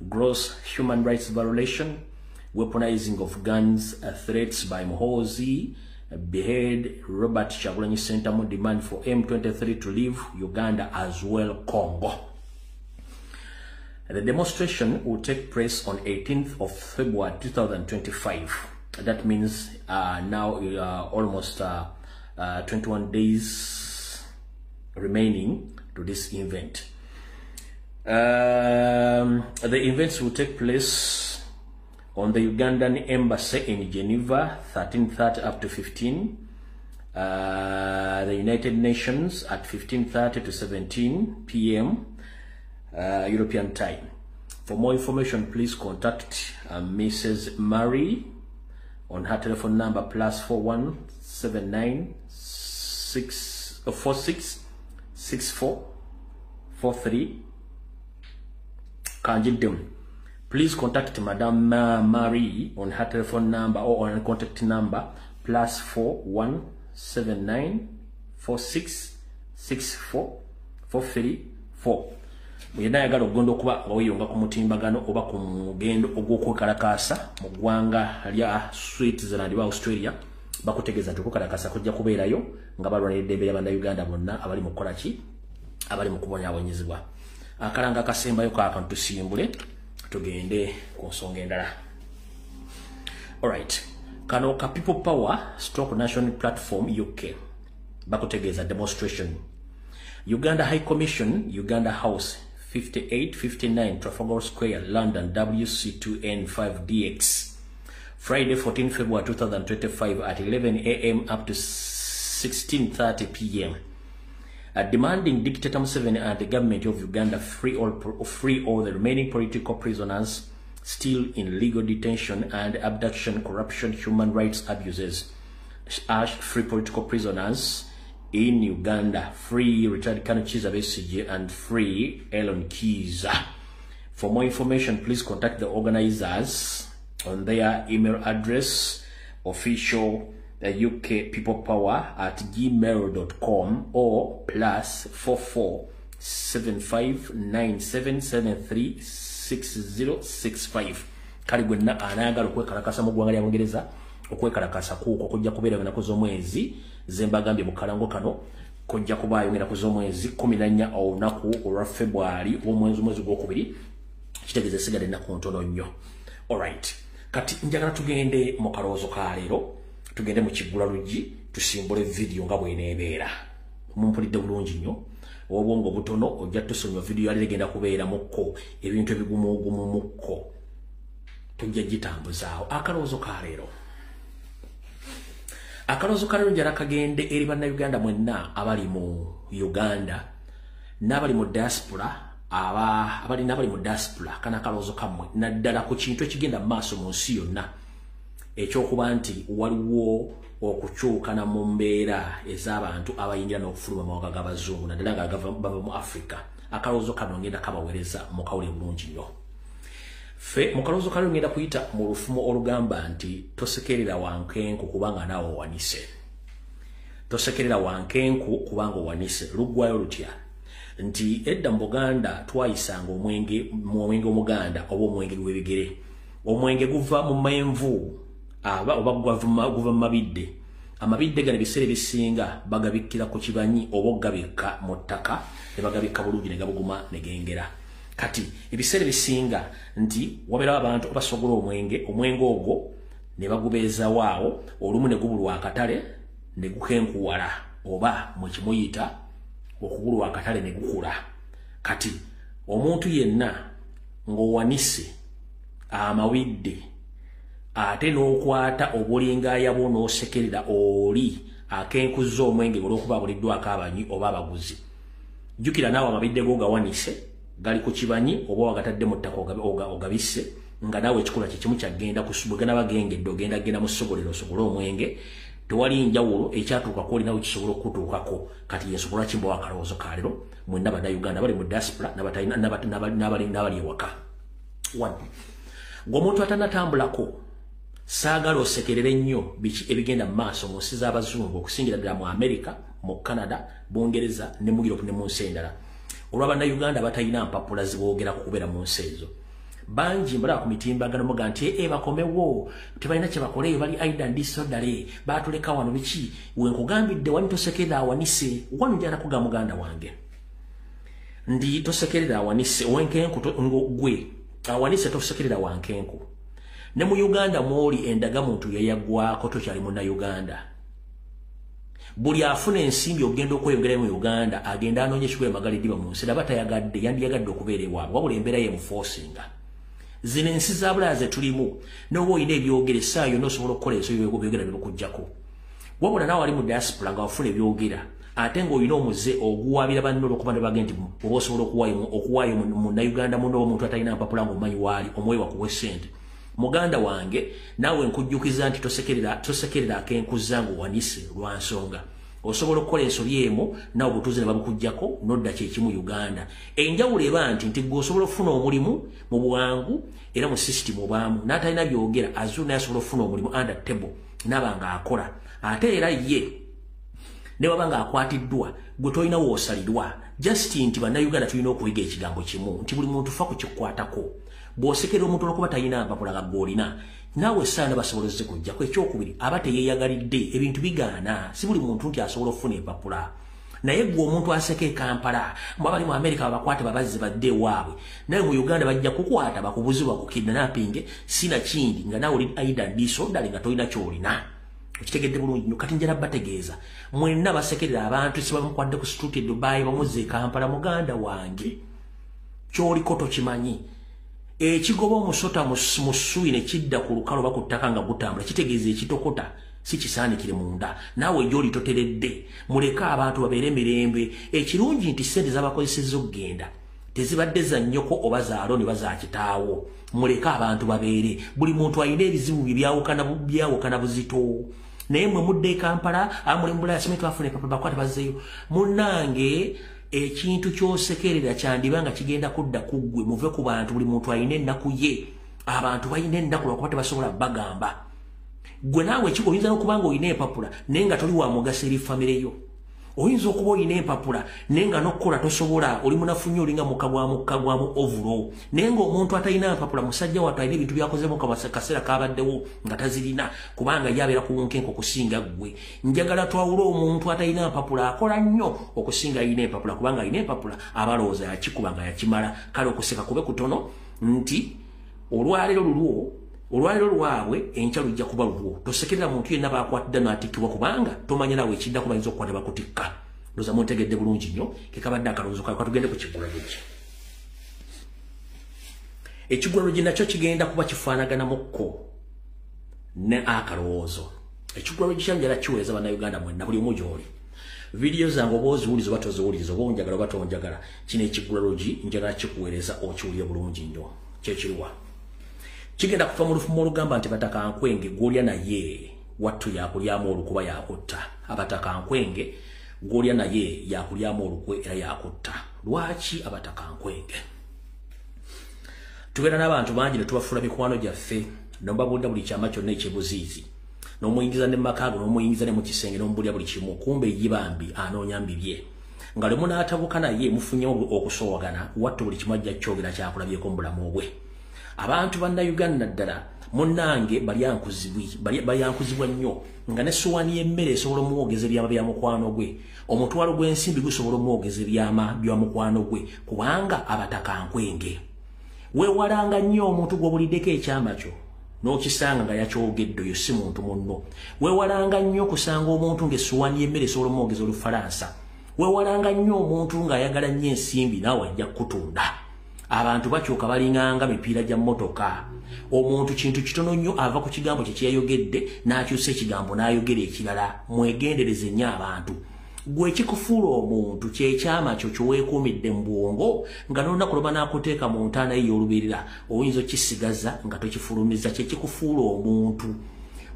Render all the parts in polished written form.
gross human rights violation, weaponizing of guns, threats by Muhoozi, behead Robert Kyagulanyi Ssentamu, demand for M23 to leave Uganda as well Congo. The demonstration will take place on 18th of February 2025. That means now almost 21 days remaining to this event. The events will take place on the Ugandan Embassy in Geneva, 13:30 up to 15. The United Nations at 15:30 to 17 p.m. European time. For more information, please contact Mrs. Marie on her telephone number +41 79 46 64 43. Kanjidem. Please contact Madame Marie on her telephone number or on contact number +41 79 46 64 434. Muyina yagala ogondo okuba oyonga ku mutimbagano oba ku mugendo ogw'okwekalakaasa mu ggwanga lya Switzerland wa Australia, bakutegeeza nti okwekalakaasa kujja kubeerayo nga balwanira eddembe ly'Abannayuganda bonna abali mu kukola ki, abali mu kubonyaabonyezebwa. Akalanga akasembayo kaakano tusimbule tugende ku nsonga endala. Alright, kano ka People Power Stroke National Platform UK bakutegeeza demonstration. Uganda High Commission, Uganda House, 5859 Trafalgar Square, London, WC2N5DX. Friday, 14 February 2025 at 11 a.m. up to 16:30 p.m. Demanding Dictator Museveni and the government of Uganda free all the remaining political prisoners still in legal detention and abduction, corruption, human rights abuses. Free political prisoners in Uganda, free retired Colonel Kizza Besigye and free Elon Kiza. For more information, please contact the organizers on their email address, official UK People Power at gmail.com or +44 75 97 73 6065. Kali gwenna anayagala okwekalakasa mu ggwanga lya Bungereza, okwekalakasa kuuko kujja kubeera ennaku z'omwezi zembagambye mu kalango kano kujja kubaayo ennaku z'omwezi 14 olunaku olwa February omwezi gwokubiri, kitegeeza esigala ennaku ntono nnyo. Alright, kati njagala tugende mu kalowoozo ka leero, tugende mu Kiggula Luggi tusimbule video nga bw'eneebeera. Mumpulidde bulungi nnyo, obwongo butono ojja tusomya video yali egenda kubeera mukko ebintu ebigumugumu mukko tujja gitambuzaawo. Akalowoozo ka leero, akalowoozo ka leero njala kagende eri bannayuganda mwenna abali mu Uganda n'abali mu diaspora, n'abali mu diaspora. Kana akalowoozo kammwe naddala ku kintu ekigenda mu maaso mu nsi yonna ekyokuba nti waliwo okukyukana mu mbeera ez'abantu abayingira n'okufuluma amawanga g'abazungu naddala nga bava mu Africa. Akalowoozo kano ngenda kabaweereza mukawule bulungi nnyo. Fe mu kalowoozo kano ngenda kuyita mu lufumo olugamba nti tosekerera wankenku kubanga naawe owanise. Tosekerera wankenku kubanga owanise. Luggwayo lutya nti edda mu Buganda twayisanga omwenge omuganda oba omwenge gw'ebigere. Omwenge guva mu menvu oba guva mu mabidde. Amabidde gano ebiseera ebisinga bagabikkira ku kibanyi oba ogabikka mu ttaka ne bagabikka bulungi ne gabuguma ne gengera. Kati ebiseera ebisinga nti wabeerawo abantu abasogola omwenge ogwo ne bagubeeza waawo, olumu ne gubulwa akatale ne gukenkuwala oba mu kimuyita okugulwa akatale ne gukula. Kati omuntu yenna ng'owanise amawidde ate n'okwata obulinga yabo n'osekerera oli akenkuzza omwenge olw'okuba buliddwako abanyi oba abaguzi, jjukira naawe amabidde go gawanise gali ku kibanyi oba wagatadde mu ttaka ogabisse nga naawe ekikula kye kimu kyagenda bwegana bagengedde ogenda mu osogole omwenge. Tewali njawulo ekyatuukako olinawe kisobola okutuukako. Kati yensobola kimbawo akalowoozo ka leero mwenna bannayuganda bali mu diaspora n'abali ewaka. Ng'omuntu atanatambulako saagala osekerere nnyo biki ebigenda mu maaso mu nsi z'abazungu okusingira ddala mu America, mu Canada, Bungereza ne mu Europe ne mu nsi endala. Olw'Abannayuganda batalina mpapula ziboogera ku kubeera mu nsi ezo. banji mbala ku mitimbagano muga nti bakomewo tebalina kye bakole bali Aida Ndisodale batuleka wano biki we nkugambidde wani tosekerera awanise wano njana kuga muganda wange ndi tosekerera awanise wenkenku gwe awanise tosekerera wankenku ne mu Uganda mwoli endaga muntu yayagwako tokyali mu Uganda buli afuna ensimbi ogenda okweyongera mu Uganda agenda anonye kikwe magali diba mu nsi batayagadde yandiyagadde okubeerewa wabula embeera ye muforcinga zino ensi zabulaze tulimu n'oba oyina ebyogere essaayo n'osobola okukola ensi byogera bikujjako wabula naawe ali mu diaspora nga wafuna ebyogera ate ng'olina omuze oguwaabira banno olwokuba ne bagenda oba osobola okuwaayo mu Uganda muno omuntu atalina mpapula ng'omanyi waali omuwewa kuwe ssente muganda wange nawe nkujjukiza nti tosekerera akenkuza ng'owanise lwa nsonga osobola okukola ensobi emu nawe butuuze ne babukujjako nodda kyekimu Uganda enjawulo eba nti gwe osobola okufuna omulimu mu bwangu era mu system obaamu n'atalina byogera azulu naye asobola okufuna omulimu under table n'aba ng'akola ate era ye ne waba ng'akwatiddwa gwe tolina woosalirwa just nti bannayuganda tulina okuyiga ekigambo kimu nti buli muntu fa ku kikwatako bw'osekera omuntu olwokuba talina mpapula ga gw'olina naawe essaana basoboleze kujjako ekyokubiri aba teyeeyagalidde ebintu bigaana si buli muntu nti asobola okufuna empapula naye gwe omuntu aseka e Kampala mbu abali mu Amerika babakwate babazze badde ewaabwe naye mu Uganda bajja kukwata bakubuzibwa ku kidnapping sina kindi nga naawe oli Aida Ndisodale nga tolina ky'olina okitegedde bulungi nnyo kati njala bategeeza mwenna basekerera abantu si bamukwadde ku street e Dubai bamuzze e Kampala muganda wange ky'oliko tokimanyi ekigoba omusota musuyi ne kidda ku lukalo bakuttaka nga gutambula kitegeeza ekitokota si kisaanikire munda naawe gy'oli toteredde muleka abantu babeere mirembe ekirungi nti ssente z'abakozesezza okugenda tezibadde za nnyoko oba za Alooni oba za kitaawo muleka abantu babeere buli muntu alina ebizibu byawukana buzito naye mwe mudde e Kampala amuli mu Bulaaya simwe twafuna epapula bakwate bazzeeyo munnange ekintu kyosekerera kyandiba nga kigenda kudda kuggwe muve ku bantu buli muntu alina ennaku ye abantu balina ennaku lwakuba tebasobola bagamba gwe naawe oyinza n'okuba nga olina empapula naye nga toli wa mugaso eri famire yo oyinza okuba olina empapula naye nga n'okukola tosobola oli munafu nnyo olinga mukagwamu ovulo naye ng'omuntu atalina mpapula musajja wattu alina ebintu byakozemu kaseera kabaddewo nga tazirina kubanga ye abeera kuwunkenko okusinga ggwe njagala twawule omuntu atalina mpapula akola nnyo okusinga alina empapula kubanga alina empapula abalowooza yakikuba nga yakimala kale okuseka kube kutono nti olwaliro lwabwe enkya lujja kuba lulwo tosekerera muntu yenna bakwatidde n'atikkibwa kubanga tomanya nawe ekiddako bayinza okukwata bakutikka ndoza muntegedde bulungi nnyo kekabadde akalowoozo kawe katugende ku kiggulalogi ekiggulalogi nakyo kigenda kuba kifaanaganamukko ne akalowoozo ekiggulalogi kyanjala kiweeza bannayuganda mwenna buli omu gy'oli vidiyo zange oba oziwuliza oba toziwuliza oba onjagala oba tonjagala kino ekiggulalogi njagala kikuweereza okiwulire bulungi nnyo kyekiriwa kigenda kufa mu lufumo olugamba nti bataka nkwenge gw'olya naye wattu yakulyamu olukuba yakutta abataka nkwenge gw'olya naye yakulyamu olukwe era yakutta lwaki abataka nkwenge tubeera n'abantu bangi ne tubafuula mikwano gyaffe nombabuulira buli kyama kyonna ekyebuziizi n'omuyingiza ne makaago n'omuyingiza ne mu kisenge n'omubulya buli kimu kumbe yibambi anoonya mbibye nga lwe munaatabuka naye mufunyewo okusoowagana wattu buli kimu ajja kyogera kyakulabyeko mu bulamu bwe abantu bannayuganda ddala munnange balyankuzibwa nnyo nga nessuwaani y'emmere esobola omwogeza ebyama bya mukwano gwe omutwalo gw'ensimbi gusobola omwogeza ebyama bya mukwano gwe kubanga abataka nkwenge weewalanga nnyo omuntu gw'obuliddeko ekyama kyo n'okisanga nga yakyogedde oyo si muntu munno weewalanga nnyo okusanga omuntu ng'essuwaani y'emmere esobola omwogeza olufalansa weewalanga nnyo omuntu ng'ayagala nnyo ensimbi naawe ajja kutunda abantu bakyuka balinganga mipiira gya mmotoka omuntu kintu kitono nnyo ava ku kigambo kye kyeyayogedde n'akyusa ekigambo n'ayogera ekirala mwegendereze nnyo abantu gwe kikufuula omuntu kyekyama kyo kyeweekuumidde mu bwongo nga n'olunaku lwoba n'akuteeka mu ntaana ye y'olubeerera oyinza okisigaza nga tokifulumiza kyekikufuula omuntu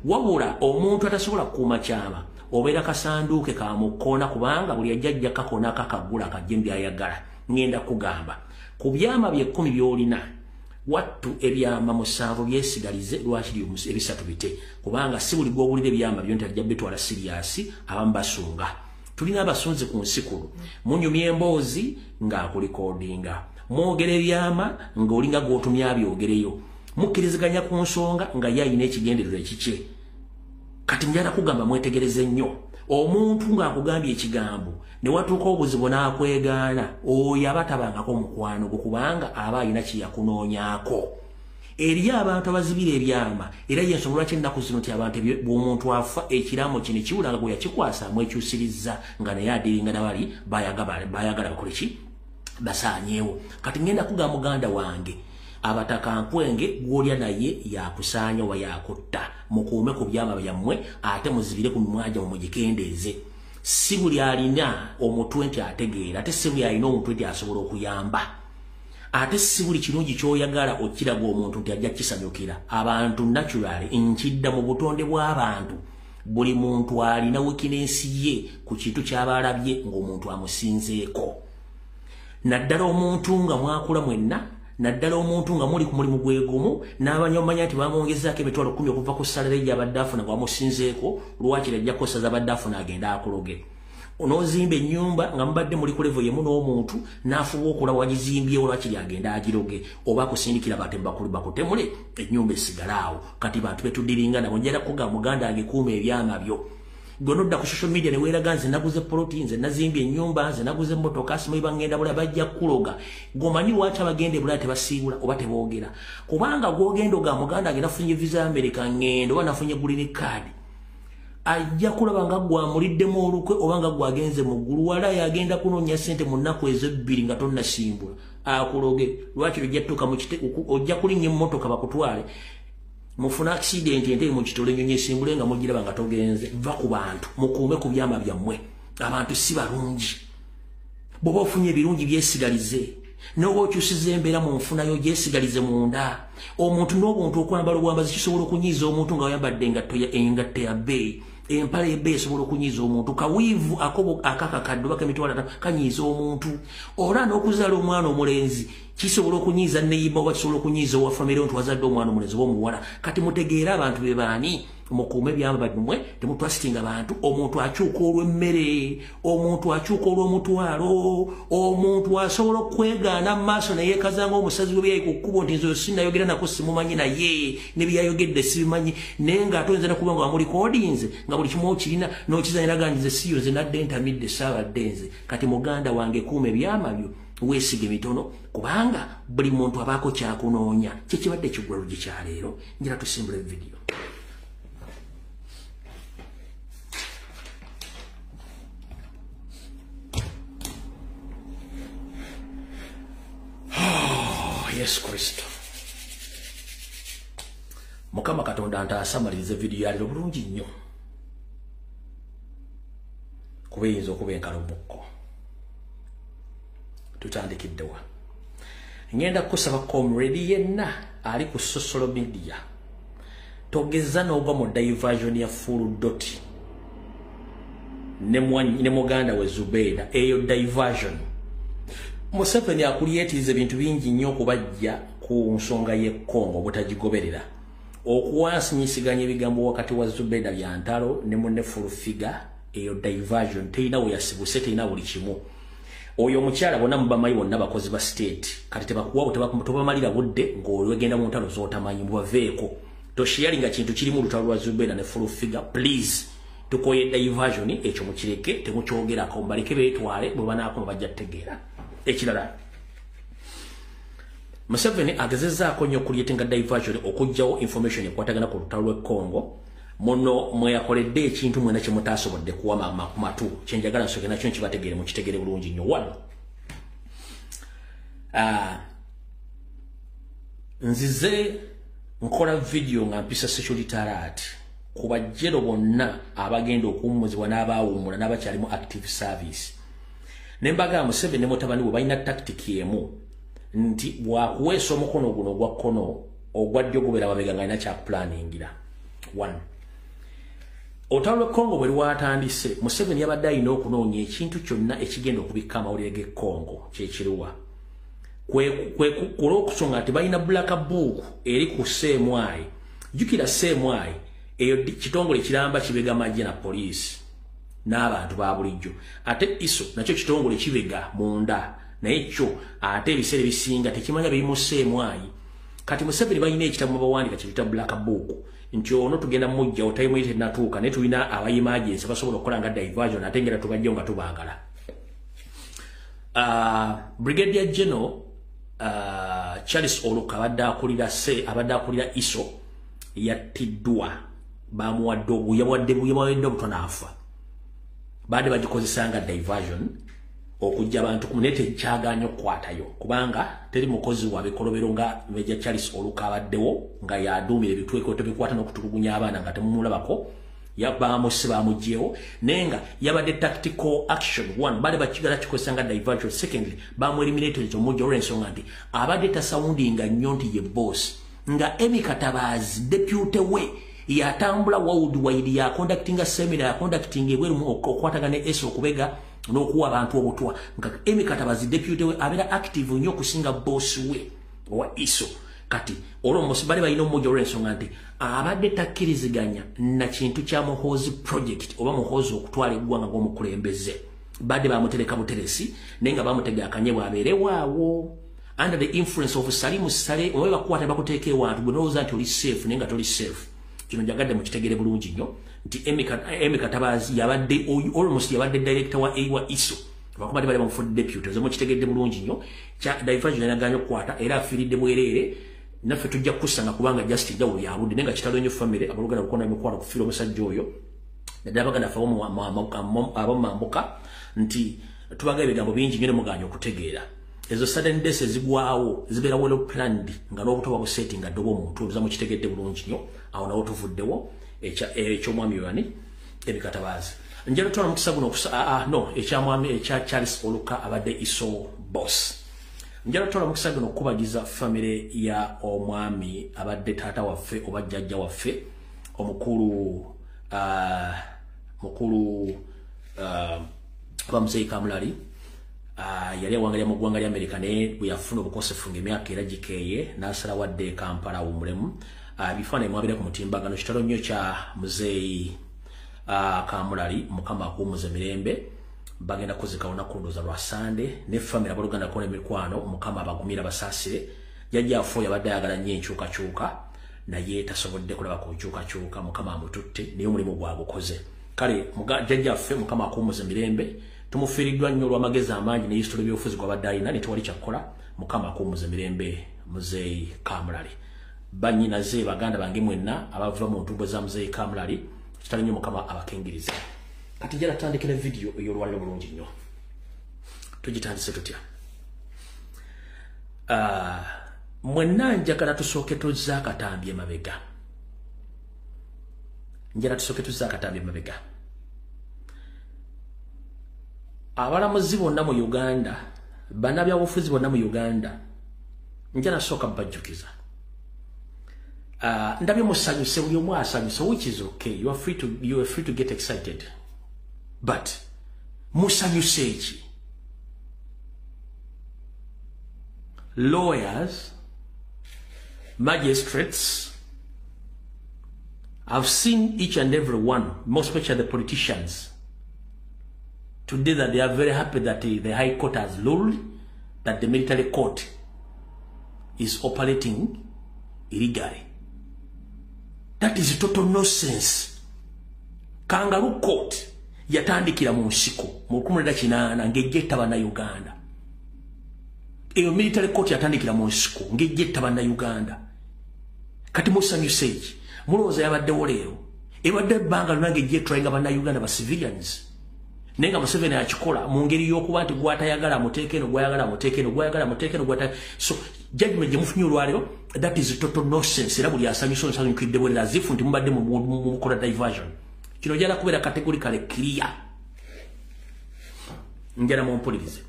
wabula omuntu atasobola kukuuma kyama obeera kasanduuke ka mukkoona kubanga buli ajjajja kakoona kakagula kajje mu byayagala ngenda kugamba ku byama bye 10 by'olina wattu ebyama 7 byesigalize lwakiri ebisatu bite kubanga si buli gw'owulira ebyama byo nti ajja bitwala siriyasi abamu basunga tulina abasunzi ku nsikulu munyumya emboozi ng'akulikodinga mwogera ebyama ng'olinga gw'otumya abyogereyo mukkiriziganya ku nsonga nga yayina ekigendererwa ekikye kati njala kugamba mwetegereze nnyo omuntu ng'akugambye ekigambo ne watuuka obuzibu n'akwegaana oyo aba tabangako mukwano gwo kubanga aba alina kyeyakunoonyaako eri abantu abazibira ebyama era yensonga lwaki ennaku zino nti abantu bw'omuntu afa ekiraamo kino kiwulanga gwe yakikwasaamu ekyusirizza nga naye adiringa nabali bayagala bakole ki basaanyeewo kati ngenda kugamba muganda wange abataka nkwenge gwolya naye yakusaanya wa yakutta mukuume ku byama byammwe ate muzibire ku mimwaja mumugikendeeze si buli alina omutwe nti ategeera ate si buli alina omutwe nti asobola okuyamba ate si buli kirungi ky'oyagala okiraga omuntu nti ajja kisamyukira abantu naturally nkidda mu butonde bw'abantu buli muntu alina weakness ye ku kintu ky'aba alabye ng'omuntu amusinzeeko naddala omuntu nga mwakula mwenna naddala omuntu nga muli ku mulimu gwegumu n'abanyamanya nti bamwongezaako emitwalo 10 okuva ku salary gy'abadde afuna gwamusinzeeko lwaki ajja kukosa z'abadde afuna agenda akuloge onozimba ennyumba nga mubadde muli ku level yemu n'omuntu n'afuba okola wagizimbyewo lwaki lyagenda agiroge oba akusindikira batemba bakutemule ennyumba esigalaawo kati bantu betuddiringa nabo njala kugamba muganda wange kuuma ebyama byo gonodda ku social media ne weeraga nze naguze ploti nze nazimbye ennyumba nze naguze emmotoka simanyi bangenda bula bajja kuloga gomanyi lwaki abagende bula tebasiibula oba teboogera kubanga gwogenda oga muganda wange nafunye visa America ngendo oba nafunye green card ajja kulaba nga gwamuliddemu olukwe oba nga gwagenze mu ggulu wala yagenda kunoonya ssente mu nnaku ezo 2 nga tonnasimbula akuloge lwaki ojja tuuka mu ojja kulinnya emmotoka bakutwale mufuna accident ente mu kitole nnyonyi esimbule nga mugiraba nga togenze va ku bantu mukuume ku byama byammwe abantu si balungi bw'oba ofunye ebirungi byesigalize n'oba okyusiza embeera mu nfuna yo gyesigalize munda omuntu n'obuntu okwambala obwambazi kisobola okunyiiza omuntu nga wayambadde engatto ya bbeeyi empale ebe esobola okunyiiza omuntu kawiivu akobo akakakadde oba kemitwalo 5 kanyiiza omuntu ola n'okuzaala omwana omulenzi kisobola okunyiiza neyimba oba kisobola okunyiiza owa famire nti wazadde omwana omulenzi oba omuwala kati mutegeera abantu be baani mukuume byama bammwe temutwasitinga abantu omuntu akyuka olw'emmere omuntu akyuka olw'omutwalo omuntu asobola okwegaana mu maaso naye yeekazanga omusazi we byayi ku kkubo nti nze sinayogera nako simumanyi naye ne byayogedde sibimanyi naye ng'ate oyinza nakuba nga wamulikodinze nga buli kimu okirina n'okizanyiraga nti nze siyo nze nadde ntamidde saabadde nze kati muganda wange kuuma ebyama byo weesige mitono kubanga buli muntu abaako kyakunoonya kyekibadde kiggwa lugi kyaleero njira tusimbula evidiyo Yesu Kristo Mukama Katonda ntaasamaliriza evidiyo yaleero bulungi nnyo kuba eyinza okuba enkalomukko tutandikiddewa ngenda kusaba comrade yenna ali ku social media togeza n'ogwa mu diversion ya full dot ne muganda we Zubeida eyo diversion Museveni akuliyetiza ebintu bingi nnyo okubajja ku nsonga ye Kongo butagigoberera okuwansinyisiganya ebigambo wakati wa Zubeida bya ntalo ne munne full figure eyo diversion teina we yasibuse teina buli kimu oyo omukyala bonna mubamayi bonna bakozi ba state kati tebakuwabo tebamalira budde ng'olwegenda mu ntalo z'otamanyi mubaveeko toshiyalinga kintu kirimu olutalo lwa Zubeida ne full figure please tukoye diversion ekyo mukireke temukyogerako mbaleke beetwale bwe banaako bajja tutegeera ekirala Museveni agezezzaako nnyo kulyetenga diversion okugjawo information ekwatagana ku lutalo lw'e Congo muno mweyakoledde ekintu mwena kye mutaasobodde kuwa matu kyenjagala nsoke nakyo nkibategeere mukitegere bulungi nnyo wano nzize nkola video nga mpisa security alert ku bajjero bonna abagenda okuwummuzibwa n'abaawummula n'abakyalimu active service nembaga Museveni ne mutabani we balina tactic emu nti bwakuweesa omukono guno ogwa kkono ogwa ddyo gubeera mabega nga alina kyakuplaningira 1 Otalo Kongo bwe lwatandise Museveni yabadde alina okunoonya ekintu kyonna ekigenda okubikka amawulire g'e Kongo kyekiruwa kulw'okusonga nti balina black book eri ku CMI jjukira CMI eyo kitongole kiramba kibega magye na poliisi n'abantu ba bulijjo ate iso nakyo kitongole kibega munda naye kyo ate ebiseera bisinga tekimanya bimuseemu ayi kati Museveni balina ekitabo mubawandika kiyita Black Book nti ono tugenda mujja otayimuyite natuuka naye tulina abayimagensi basobola okukola nga diversion ate ngera tubajja nga tubaagala Brigadier General Charles Oluka abadde akulira iso yattiddwa bamuwadde obuyawadde obutona afa baade bagikozesa nga diversion okujja abantu kumunete kyaganya okukwatayo kubanga teri mukozi wa bikolobero nga Major Charles Oluka abaddewo nga yaduumira ebitweko tebikwata n'okutulugunya abaana nga temumulabako yabamusiba mujjewo nenga yabadde tactical action one baade bakigala kikozesa nga diversion secondly bamu eliminate ekyomujo olw'ensonga nti abadde tasawundinga nnyo nti ye boss nga Emi Katabazi deputy we yatambula worldwide ya conducting a seminar ya conducting ebweru okwatagana eso okubega n'okuwa abantu obutwa nga Emi Katabazi deputy we abera active nnyo kusinga boss we wa iso kati olwo musibali balina omujo olw'ensonga nti abadde takkiriziganya na kintu kya muhoozi project oba muhoozi okutwala eggwanga ng'omukulembeze badde bamutereka buteresi naye nga bamutega akanyebwa abeere waawo under the influence of Salimu Sale oba bakwata bakuteeka ewantu gwe n'olowooza nti oli safe naye nga toli safe kino njagadde mukitegere bulungi nnyo nti Emi Katabazi yabadde almost yabadde director wa ISO bakubadde bali bamufudde deputy ozo mukitegedde bulungi nnyo kya diversion yanaganya okukwata era afiiridde bwereere naffe tujja kusanga kubanga Justin Jawulo yaludde nenga kitalo nnyo family abalugana okukona emikwano kufiira omusajja oyo naddala baganda ffe abamambuka nti tubaga ebigambo bingi nnyo ne muganya okutegeera ezo sudden deaths ezigwawo zibeera well planned nga n'obuto babuseti nga ddobo omuntu obuza mukitegedde bulungi nnyo awo nawo tuvuddewo ekyomwami yoyani Emi Katabazi njalo tuna mukisa guno ekyamwami ekya Charles Oluka abadde iso boss njalo tuna mukisa guno okubagiza family ya omwami abadde taata waffe oba jjajja waffe omukulu Muzeeyi Kamulali yali awangalya mu ggwanga lya Amerika naye bwe yafuna obukosefu ng'emyaka era gikeeye n'asala wadde Kampala awummulemu bifaananyi mwabira ku mutimbagano kitalo nnyo kya Muzeeyi Kamulali mukama akuumuze mirembe bagenda kuzika olunaku ndooza lwa Sande ne famire abaluganda kona emikwano mukama abagumira basaasire jjajja afo yabadde ayagala nnyo enkyukakyuka naye tasobodde kulaba ku nkyukakyuka mukama amututte naye omulimu gwagukoze kale jjajja affe mukama akuumuze mirembe tumufiiriddwa nnyo olw'amagezi amangi ne hisitole by'obufuzi gw'abadde alina ne tewali kyakkola mukama akuumuze mirembe Muzeeyi Kamulali bannyinaze baganda bange mwenna abava mu ntumbwe za Muzeeyi Kamulali kitali nnyo mukama abakengirize kati njala tutandikira video ey'olwaliro bulungi nnyo tugitandise tutya mwenna njagala tusooke tuzza akatambi emabega abalamuzi bonna mu Uganda bannabyabufuzi bonna mu Uganda njala sooka bajjukiza ndabye musanyuse buli omu asanyuse which is okay you are free to get excited but musanyuse ki lawyers magistrates I've seen each and every one most especially the politicians today that they are very happy that the High Court has ruled that the military court is operating illegally. That is total nonsense. Kangaroo court yatandikira mu nsiko mu 19 ngejjetta bana Uganda. Eyo military court yatandikira mu nsiko ngejjetta bana Uganda. Kati musanyuse ki mulowooza yabaddewo leero ebadde ebbanga lunange ejjetwainga bana Uganda ba civilians. Nenga Museveni akikola mu ngeri y'okuba nti gwatayagala amuteekeno gwayagala amuteekeno gwayagala amuteekeno gwata so judgment gyemufunye olwaliro that is total nonsense era buli asanyusa nsanyukidde bwe lazifu nti mubadde mu kola diversion kino jala kubeera categorically clear ngera mu mpulirize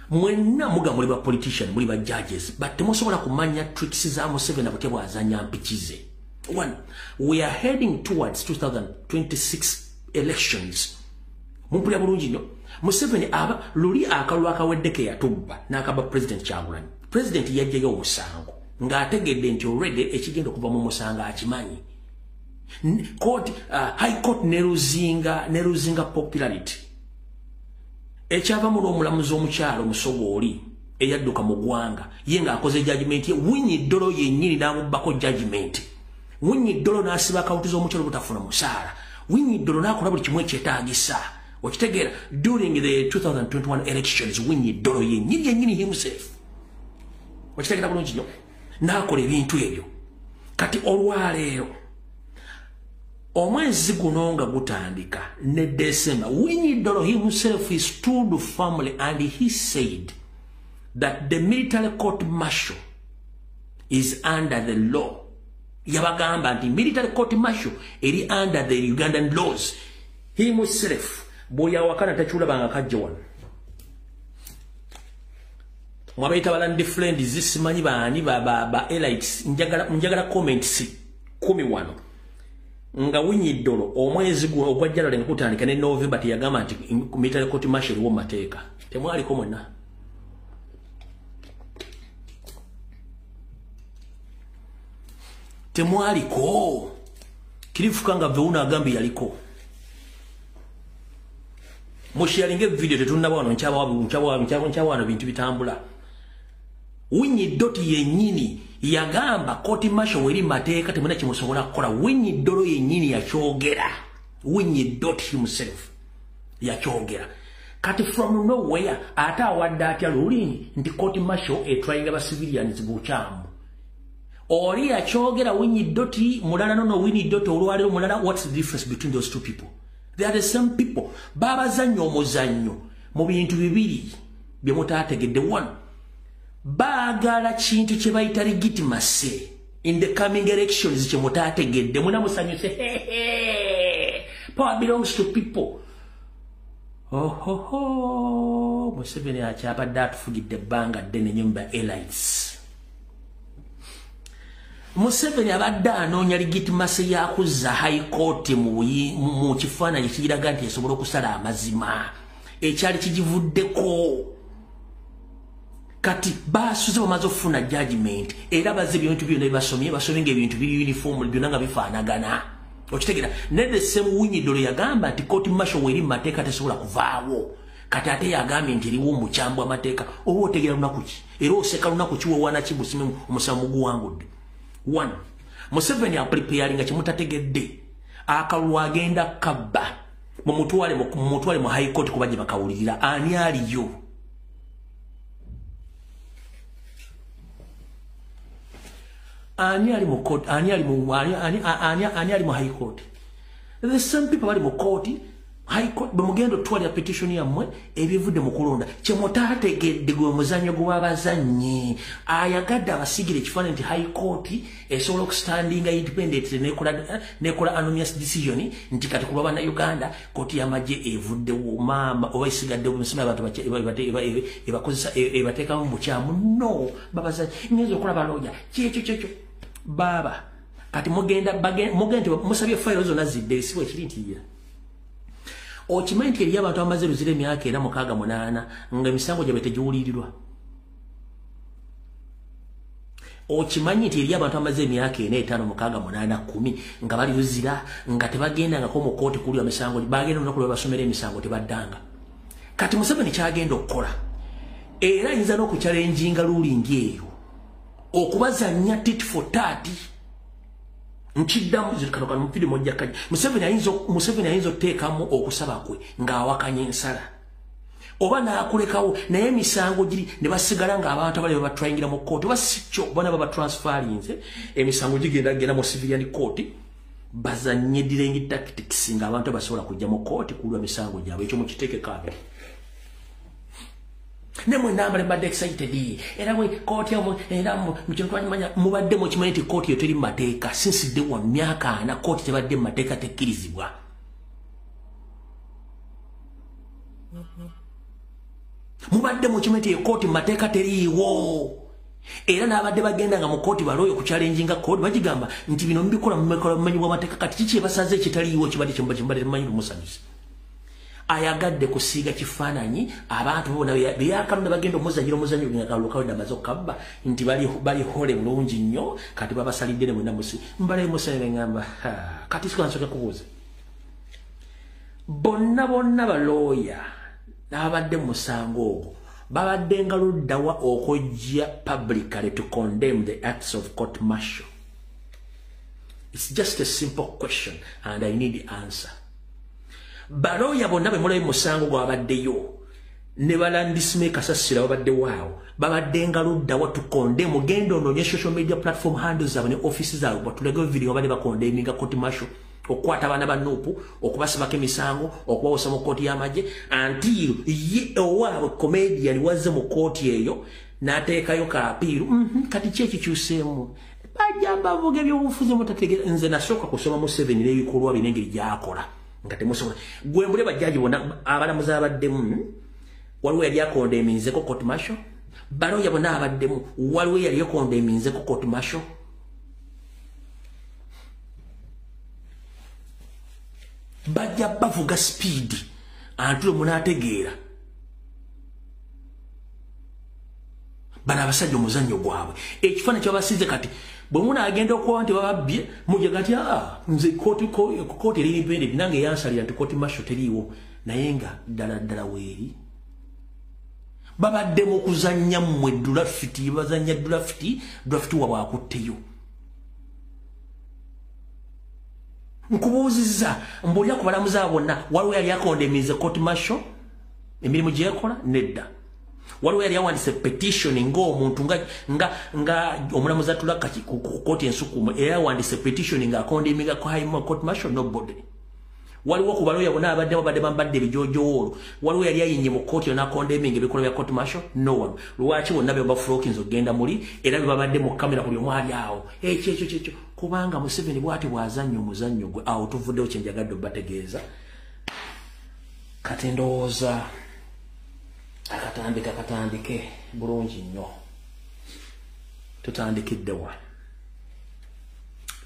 mwenna muga muli ba politician muli ba judges but temusobola kumanya tricks za Museveni abutye bwazanya mpikize. One, we are heading towards 2026 elections. Mumpulya bulungi nnyo Museveni aba luli akalwa akaweddeke yatubba n'akaba president Kyagulanyi president yajjayo omusango ng'ategedde nti already ekigenda okuva mu musango akimanyi High Court neruzinga popularity. Echava muno omulamuzi omukyalo Musogoli eyadduka mu ggwanga yenga akoze judgment ye Winnie Dolo yennyini n'amubbako judgment. Winnie Dolo n'asiba akawunti z'omukyalo butafuna musaala. Winnie Dolo n'akola buli kimu ekyetaagisa. Okitegeera during the 2021 elections Winnie Dolo yennyini himself. Okitegeera bulungi nnyo n'akola ebintu ebyo. Kati olwaleero omwezi guno nga gutandika ne December, Winnie Dolo himself stood firmly and he said that the military court martial is under the law. Yabagamba nti military court martial eri under the Ugandan laws. Himself boya wakana tachulabanga kajja wano. Mwabaita balandi friend zisimanyi baani ba elites njagala comments 11 nga Winnie Dolo omwezi gwa January ngutandika ne November tiyagamba nti military court martial wo mateeka temwali ko mwenna. Temwali ko kirifukanga veuna agambi yaliko. Musharinge video tetunaba wano nchawa bintu bitambula. Winnie Doti yennyini yagamba court martial weri mateeka temuna kimusobola kukola. Winnie Dolo yennyini yakyogera. Winnie Doti himself yakyogera. Kati from nowhere ata awadde atya ruling nti court martial etwayinga ba civilians bukyamu. Ori yakyogera Winnie Doti mulala no Winnie Doti olwalero mulala. What's the difference between those two people? They are the same people. Baba zanyo omuzanyo mu bintu bibiri bye mutaategedde. One, bagala kintu kye bayita legitimacy in the coming elections kye mutaategedde. Muna musanyo say hey, power belongs to people. Museveni akyabadde atufugidde ebbanga ddene nyumba elites. Museveni abadde anoonya legitimacy yakuzza High Court mu kifaananyi kiraga nti esobola okusala amazima ekyali kigivuddeko. Kati basuze bamaze okufuna judgment era baze ebintu byonna basomye ng'ebintu biri uniform byonna nga bifaanagana. Okitegeera ne the same Winnie Dolo yagamba nti court martial weri mateeka tesobola kuvaawo. Kati ate yagambye nti eriwo omukyambu amateeka. Oba otegeera lunaku ki era oseka lunaku ki wowaana kibusime omusamu guwangudde. One, Museveni apreparinga kimutategedde akalulu agenda kabba mumutwale mu High Court kubajje bakawulirira ani aliyo. Ani ali mu court, ani ali mu High Court. The same people bali mu court High Court bamugendo twali petition yammwe ebivudde mu kulonda kye mutaategedde gwe muzanyo gw'abazannyi ayagadde abasigire ekifaananyi nti High Court esobola okustandinga independent nekola anonymous decision nti kati ku lw'abana Uganda kooti y'amagye evuddewo maama oba esigadde omusome abantu ebakozesa ebateekamu mu kyamu. No babazannyi ngenza okulaba looya kyekyo baba kati mugenda nti musabye fayiro zonna zidde si bwe kiri nti okimanyi nti eri abantu abamaze luzira emyaka 48 nga emisango gyabwe tegiwulirirwa. Okimanyi nti eri abantu abamaze emyaka 4, 5, 6, 8, 10 nga bali luzira nga tebagendangako mu kooti kulya misango bagenda olunaku lwe basomera emisango tebaddanga. Kati Museveni kyagenda okukola era ayinza n'okukyalenjinga ruling eyo okubazannya tit for tat. Nchidamu zikano mpidi moja kaji. Museveni ayinza oteekamu okusaba kwe ng'awakanya ensala. Oba n'akulekawo naye emisango giri ne basigala ng'abantu abali babatwayingira mu kooti. Oba si kyo bonna baba transferinze emisango gigenda mu civilian court bazannye delaying tactics ng'abantu basobola kujja mu kooti kulwa misango gyabwe. Ekyo mukiteeke kabiri. Nemwe nambale mbadde excited era mwe kooti yamu era mukino twanyimanya mubadde mu kimanyi nti kooti yo teri mateeka since day one myaka 4 kooti tebadde mateeka tekkirizibwa. Mubadde mu kimanyi nti kooti mateeka teriiwo era n'abadde bagenda nga mu kooti balooyo ku challenginga kooti bagigamba nti bino mbikola mumanyi bw'amateeka kati kiki ebasaze ekitaliiwo kibadde temanyi lumusanyusa. ayagadde kusiiga kifaananyi abantu bona byakalonda bagenda omuzanyo ng'akalulu damaze okukabba nti bali hole bulungi nnyo kati babasalidde ne bwena musi mbalayo musale ngamba kati sikansooka kubuuza bonna balooya n'abadde mu musango ogwo babadde nga luddawa okujja publicly to condemn the acts of court martial. It's just a simple question and I need the answer. Balooya bonna be mulayo musango gwabaddeyo ne balandisime kasasira babadde waawo babadde nga luddawa to condemn ogenda onoonye social media platform handles zaabwe ne offices zaabwe batulege video babadde bakondemminga court martial okwata abaana ba Nuupu okubasibako emisango okubawosa mu kooti y'amagye until ye owaabwe comedian wazze mu kooti eyo n'ateekayo ka apiiru kati ki ekikyuseemu bajja bavuga ebyobufuzi mutategeera nze nasooka kusoma mu 7 n'ebikolwa bino engeri gyakola nga temusoma gwe mbule bajjaji bonna abalamuzi abaddemu waliwo yali akondeminzeko court martial balooya bonna abaddemu waliwo yali akondeminzeko court martial bajja bavuga speed antulo munaategeera bana abasajja omuzannyo gwabwe ekifaananyi kyabasize kati bwe munaagenda okuba nti bababbye mujja gati nze kooti eri independent nange yansalira nti kooti martial teriiwo naye nga ddala weeri babadde mu kuzannya mmwe drafti bazannya drafti wabwe akutteyo nkubuuzizza mbulira ku balamuzi abo bonna waliwo yali akondemize court martial emirimu gye yakola nedda waliwo yali awandise petition ng'omuntu nga omulamuzi atula ku kooti ensukumu era awandise petition ng'akondeminga court martial nobody waliwo ku balooya bonna abadde bambadde ebijojoolo waliwo yali ayinye mu kooti yo n'akondeminga ebikolwa bya court martial no one lwaki bonna beba flokins ogenda muli era bebabadde mu kamera buli omu ali awo ekyo kubanga Museveni bwati bwazannya omuzannyo gwe awo tuvuddewo kye njagadde obategeeza kati ndowooza akatandike bulungi nnyo tutandikidde wano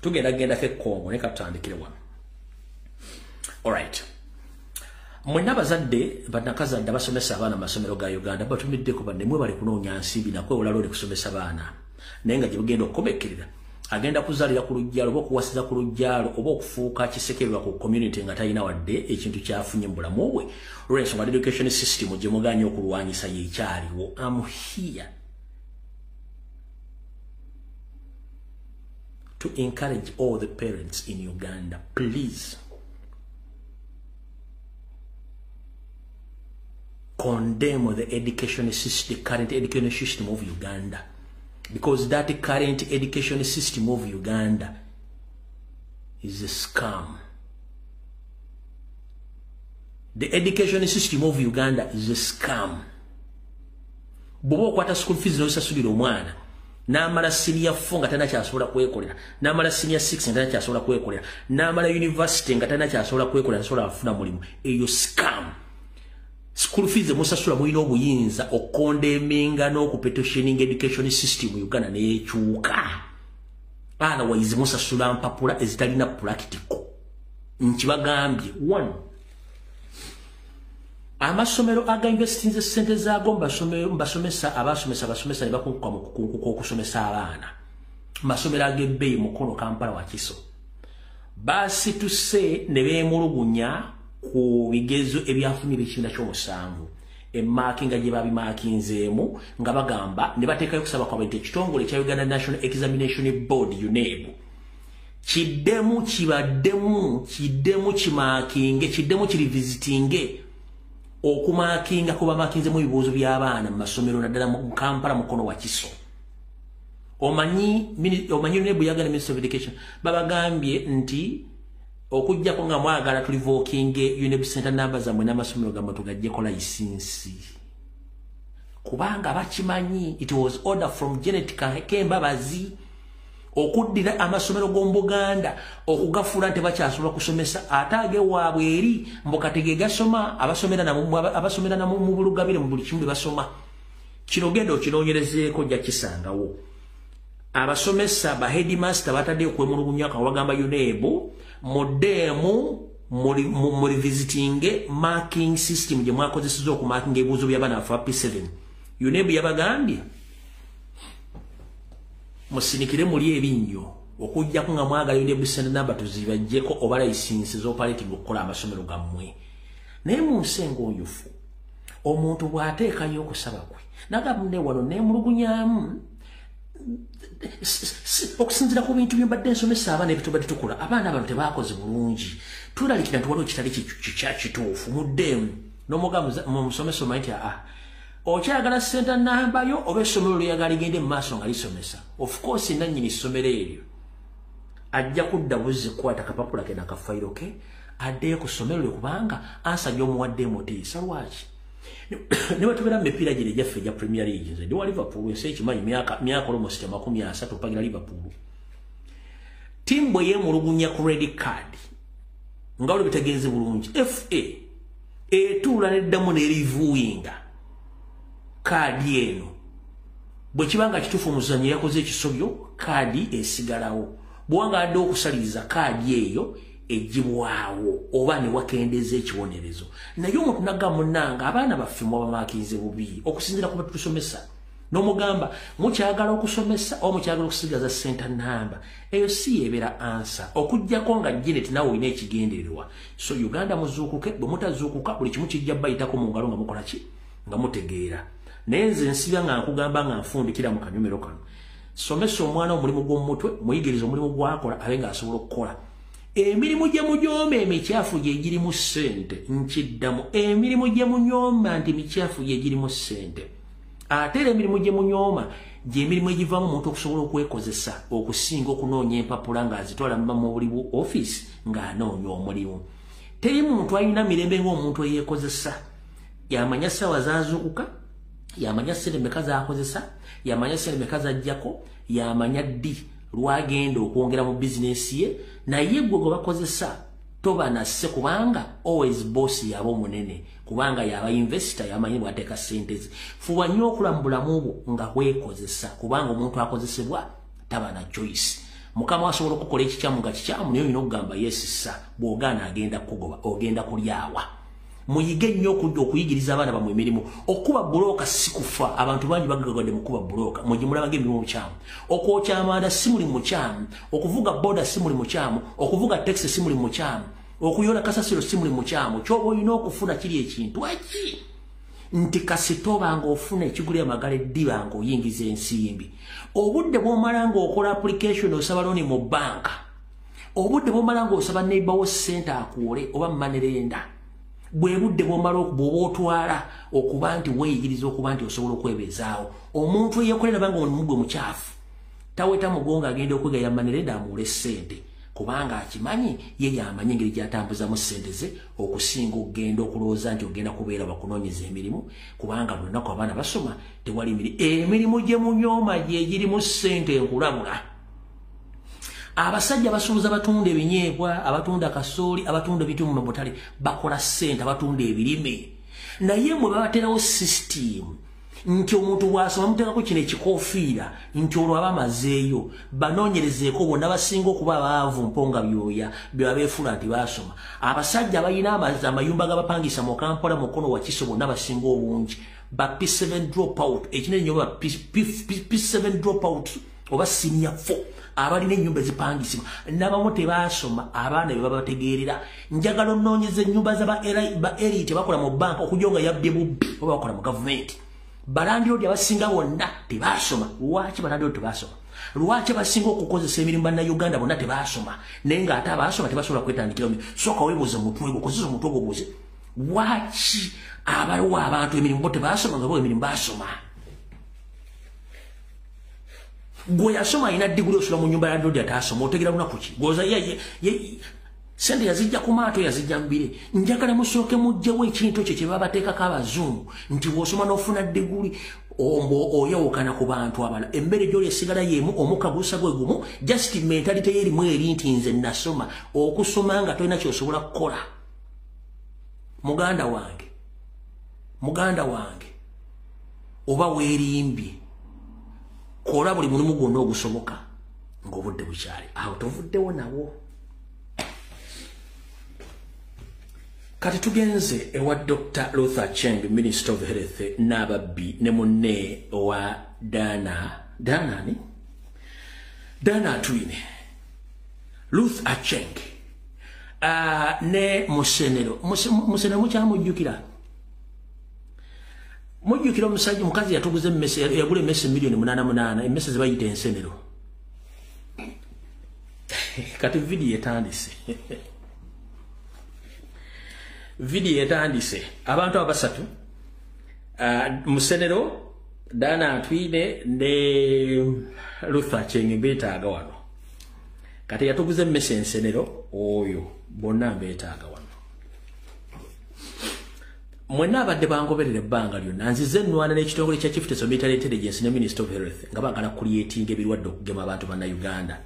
tugendagenda Kongo ne katutandikire wano alright mwenna abazadde bannakazadde abasomesa abaana mu masomero ga Uganda batumiddeko bannemwe bali kunoonya nsimbi nakwewola loole kusomesa baana naye nga gye bugenda okukomekerera agenda kuzalira ku lujjalo oba okuwasiza ku lujjalo oba okufuuka kisekererwa ku community nga talina wadde ekintu kyafunye mu bulamu bwe olw'ensonga education system gye muganye okulwanyisa yeekyaliwo. I'm here to encourage all the parents in Uganda, please condemn the education system, the current education system of Uganda. Because that current education system of Uganda is a scam. The education system of Uganda is a scam. Bobo kwata school fees no sasulira omwana. Namala senior 4 nga tana kyasobola kwekolera. Namala senior 6 nga tana kyasobola kwekolera. Namala university nga tana kyasobola kwekolera asobola afuna mulimu. Eyo scam. School fees musasula mulina obuyinza okondemminga n'okupetitioning education system mu Uganda n'ekyuka. Otherwise musasula mpapula ezitalina practical. Nkibagambye 1. Amasomero aga investing center zaago mbasomesa abasomesa ne bakunkuka mu kukunkuka okusomesa abaana. Masomero ag'ebbeeyi Mukono Kampala Wakiso. Basi tuse ne beemulugunya ku bigezo ebyafunye bikinda ky'omusanvu emakinga gye babimakinzeemu nga bagamba ne bateekayo kusaba kwa bente ekitongole kya Uganda National Examination Board UNEB kiddemu kimakinge kiddemu kirivisitinge okumakinga kuba makinzeemu ebibuuzo by'abaana mu masomero naddala mu Kampala Mukono Wakiso. Omanyi UNEB yagala Minister of Education babagambye nti okujjako nga mwagala tulivokinge UNEB center number zamwe n'amasomero gammwe tugajjeko license kubanga bakimanyi it was order from Janet Kembabazi okuddira amasomero g'Ombuganda okugafuula nti bakyasobola kusomesa atage waabwe eri mbokatege gasoma abasomera na mu bulugabire mu buli kimu basoma kino genda okinoonyerezeeko jja kisangawo abasomesa ba headmaster batadde okwemulugunya ka wagamba UNEB modemu muri visiting marking system je mwakozesezza okumarkinga ebibuuzo by'abaana bafe P7 UNEB yabagambye musinikire muli ebinnyo okujjako nga mwagala UNEB send number tuzibajjeko oba license z'operating okukola amasomero gammwe naye mu nsengo oyufu omuntu bw'ateekayo okusaba kwe nagamune wano neemulugunyamu okusinzira ku bintu byembadde nsomesa abaana ebitubadde tukola abaana abantu tebakoze bulungi tulalikira nti waliwo kitali kituufu muddemu n'omugamuza mu musomesa omanyi nti okyagala center namba yo oba essomero lyagala ligende mu maaso nga lisomesa of course nannyini ssomero eryo ajja kudda buzzi kukwata kapapula ke nakafayiro ke addeyo ku ssomero lyo kubanga ansa gy'omuwaddeemu otiisa lwaki ne batubera mipiira gye gyaffe gya Premier League nze ndi wa Liverpool ensi ekimanyi myaka almost 30 opagira Liverpool timu bwe yeemulugunya ku red card nga wali bitegeeze bulungi FA etuula neddamu n'erivuwinga kaadi eno bwe kibanga kituufu omuzannyo yakoze ekisobyo kaadi esigalawo bwanga adde okusaliriza kaadi eyo ejibwawo oba ne wakendeeza ekibonerezo naye omuntu nagamunanga abaana baffe mwabamaakinze bubi okusinzira ku batusomesa n'omugamba mukyagala okusomesa oba mukyagala okusigaza center number eyo si yebeera ansa okujjako nga Janet nawe olina ekigendererwa so Uganda muzuukuke bwe mutazuukuka buli kimu kijja bayitako mu ngalo nga mukola ki nga mutegeera naye nze nsibya nga nkugamba nga nfundikira mu kanyumero kano somesa omwana omulimu gw'omutwe muyigiriza omulimu gwakola abe nga asobola okukola emirimu gye munyooma emikyafu gye girimu ssente nkiddamu emirimu gye munyooma nti mikyafu gye girimu ssente ate era emirimu gye munyooma gye emirimu egivaamu omuntu okusobola okwekozesa okusinga okunoonya empapula ng'azitwala mu buli office ng'anoonya omulimu teri muntu alina mirembe ng'omuntu eyeekozesa yamanya ssaawa zaazuukuka yamanya ssente meka z'akozesa yamanya ssente meka z'ajjako yamanya ddi lwagenda okwongera mu bizinesi ye naye gwe gwe bakozesa toba nasse kubanga always boss yaba omunene kubanga yaba investor yamanyi bw'ateeka ssente ze fuba nnyo okula mu bulamu bwo nga weekozesa kubanga omuntu akozesebwa taba na choice mukama asobola okukola ekikyamu nga kikyamu naye olina okugamba yesissa bw'ogaana agenda kugoba ogenda kulyawa muyige nnyo okuyigiriza abaana bamwe emirimu okuba bulooka si kufa abantu bangi bagagadde mu kuba bulooka mugimulabanga emirimu mukyamu okwokya amanda si muli mukyamu okuvuga boda si muli mukyamu okuvuga taxi si muli mukyamu okuyola kasasiro si muli mukyamu kyoba olina okufuna kiri ekintu eki nti kasitoba nga ofuna ekigula amagala eddiba nga oyingiza ensimbi obudde bw'omala ng'okola application osaba looni mu banka obudde bw'omala ng'osaba neighbor wo ssente akuole oba manerenda bwe budde bw'omala bw'oba otwala okuba nti weeyigiriza okuba nti osobola okwebeezaawo omuntu eyeekolera banga omulimu gwe mukyafu taweta mugongo agenda okwegaya manerenda amuule ssente kubanga akimanyi ye yamanyi engeri gy'atambuzamu ssente ze okusinga okugenda okulowooza nti ogenda kubeera bakunoonyeza emirimu kubanga buli lunaku abaana basoma tewali emirimu gye munyooma gye girimu ssente enkulabula abasajja basuubuza batunda ebinyeebwa abatunda kasooli abatunda ebintu mu mabutale bakola ssente abatunda ebirime naye mwe babaterawo system nti omuntu bw'asoma muteekako kino ekikoofiira nti olwo aba amazeeyo banoonyerezeeko bonna basinga okuba abaavu mponga byoya byebabeefula nti baasoma abasajja balina amayumba gabapangisa mu Kampala mukono wa Kiso bonna basinga obungi ba P7 dropout ekinene nnyo ba P7 dropout oba senior 4 abalina ennyumba ezipangisibwa n'abamu tebaasoma abaana be babategeerera njagala onoonyeza ennyumba z'aba elite bakola mu banka okujja nga yabye bubbi oba bakola mu gavumenti balandiroodi abasinga bonna tebaasoma lwaki balandiroodi tebaasoma lwaki abasinga okukozesa emirimu bannayuganda bonna tebaasoma naye ng'ate abaasoma tebasobola kwetandikiramu sooka weebuuze omutwe gwo kozesa omutwe gwo buuze lwaki abaliwo abantu emirimu bo tebaasoma nga bo emirimu baasoma gwe yasoma alina diguli osula mu nyumba ya landlord ataasoma otegera lunaku ki goza sente yazijja ku maato yazijja mbire njagala musooke mugjewo ekintu ekyo kye babateekako abazungu nti bw'osoma n'ofuna diguli oyawukana ku bantu abala emmere gy'oli esigala y'emu omukka gusa gwe gumu just mentality y'erimu eri nti nze nasoma okusoma nga tolina kyosobola kukola muganda wange oba weerimbye kola buli mulimu gwonna ogusoboka ng'obudde bukyali awo tovuddewo nawo Kati tugenze ewa Dr. Luther Cheng, Minister of Health, n'ababbi ne munne wa Dana Twine. Luther Cheng. Ne Musenero. Musenero mucha mujukira. Mujukira omusajja mukazi yatuguze mmese yagule mmese milioni 8 emmese zibayita ensenero. Kati video etandise. Video etandise abantu abasatu Musenero, Dana Twine ne Luther Cheng betaaga wano. Kati yatuguze mmese ensenero oyo bonna betaaga wano. Mwena abadde bangoberera ebbanga lyonna nzize nnwana n'ekitongole kya Chief Military Intelligence ne Minister of Health nga baagala creating ebirwadde okugema abantu banna Uganda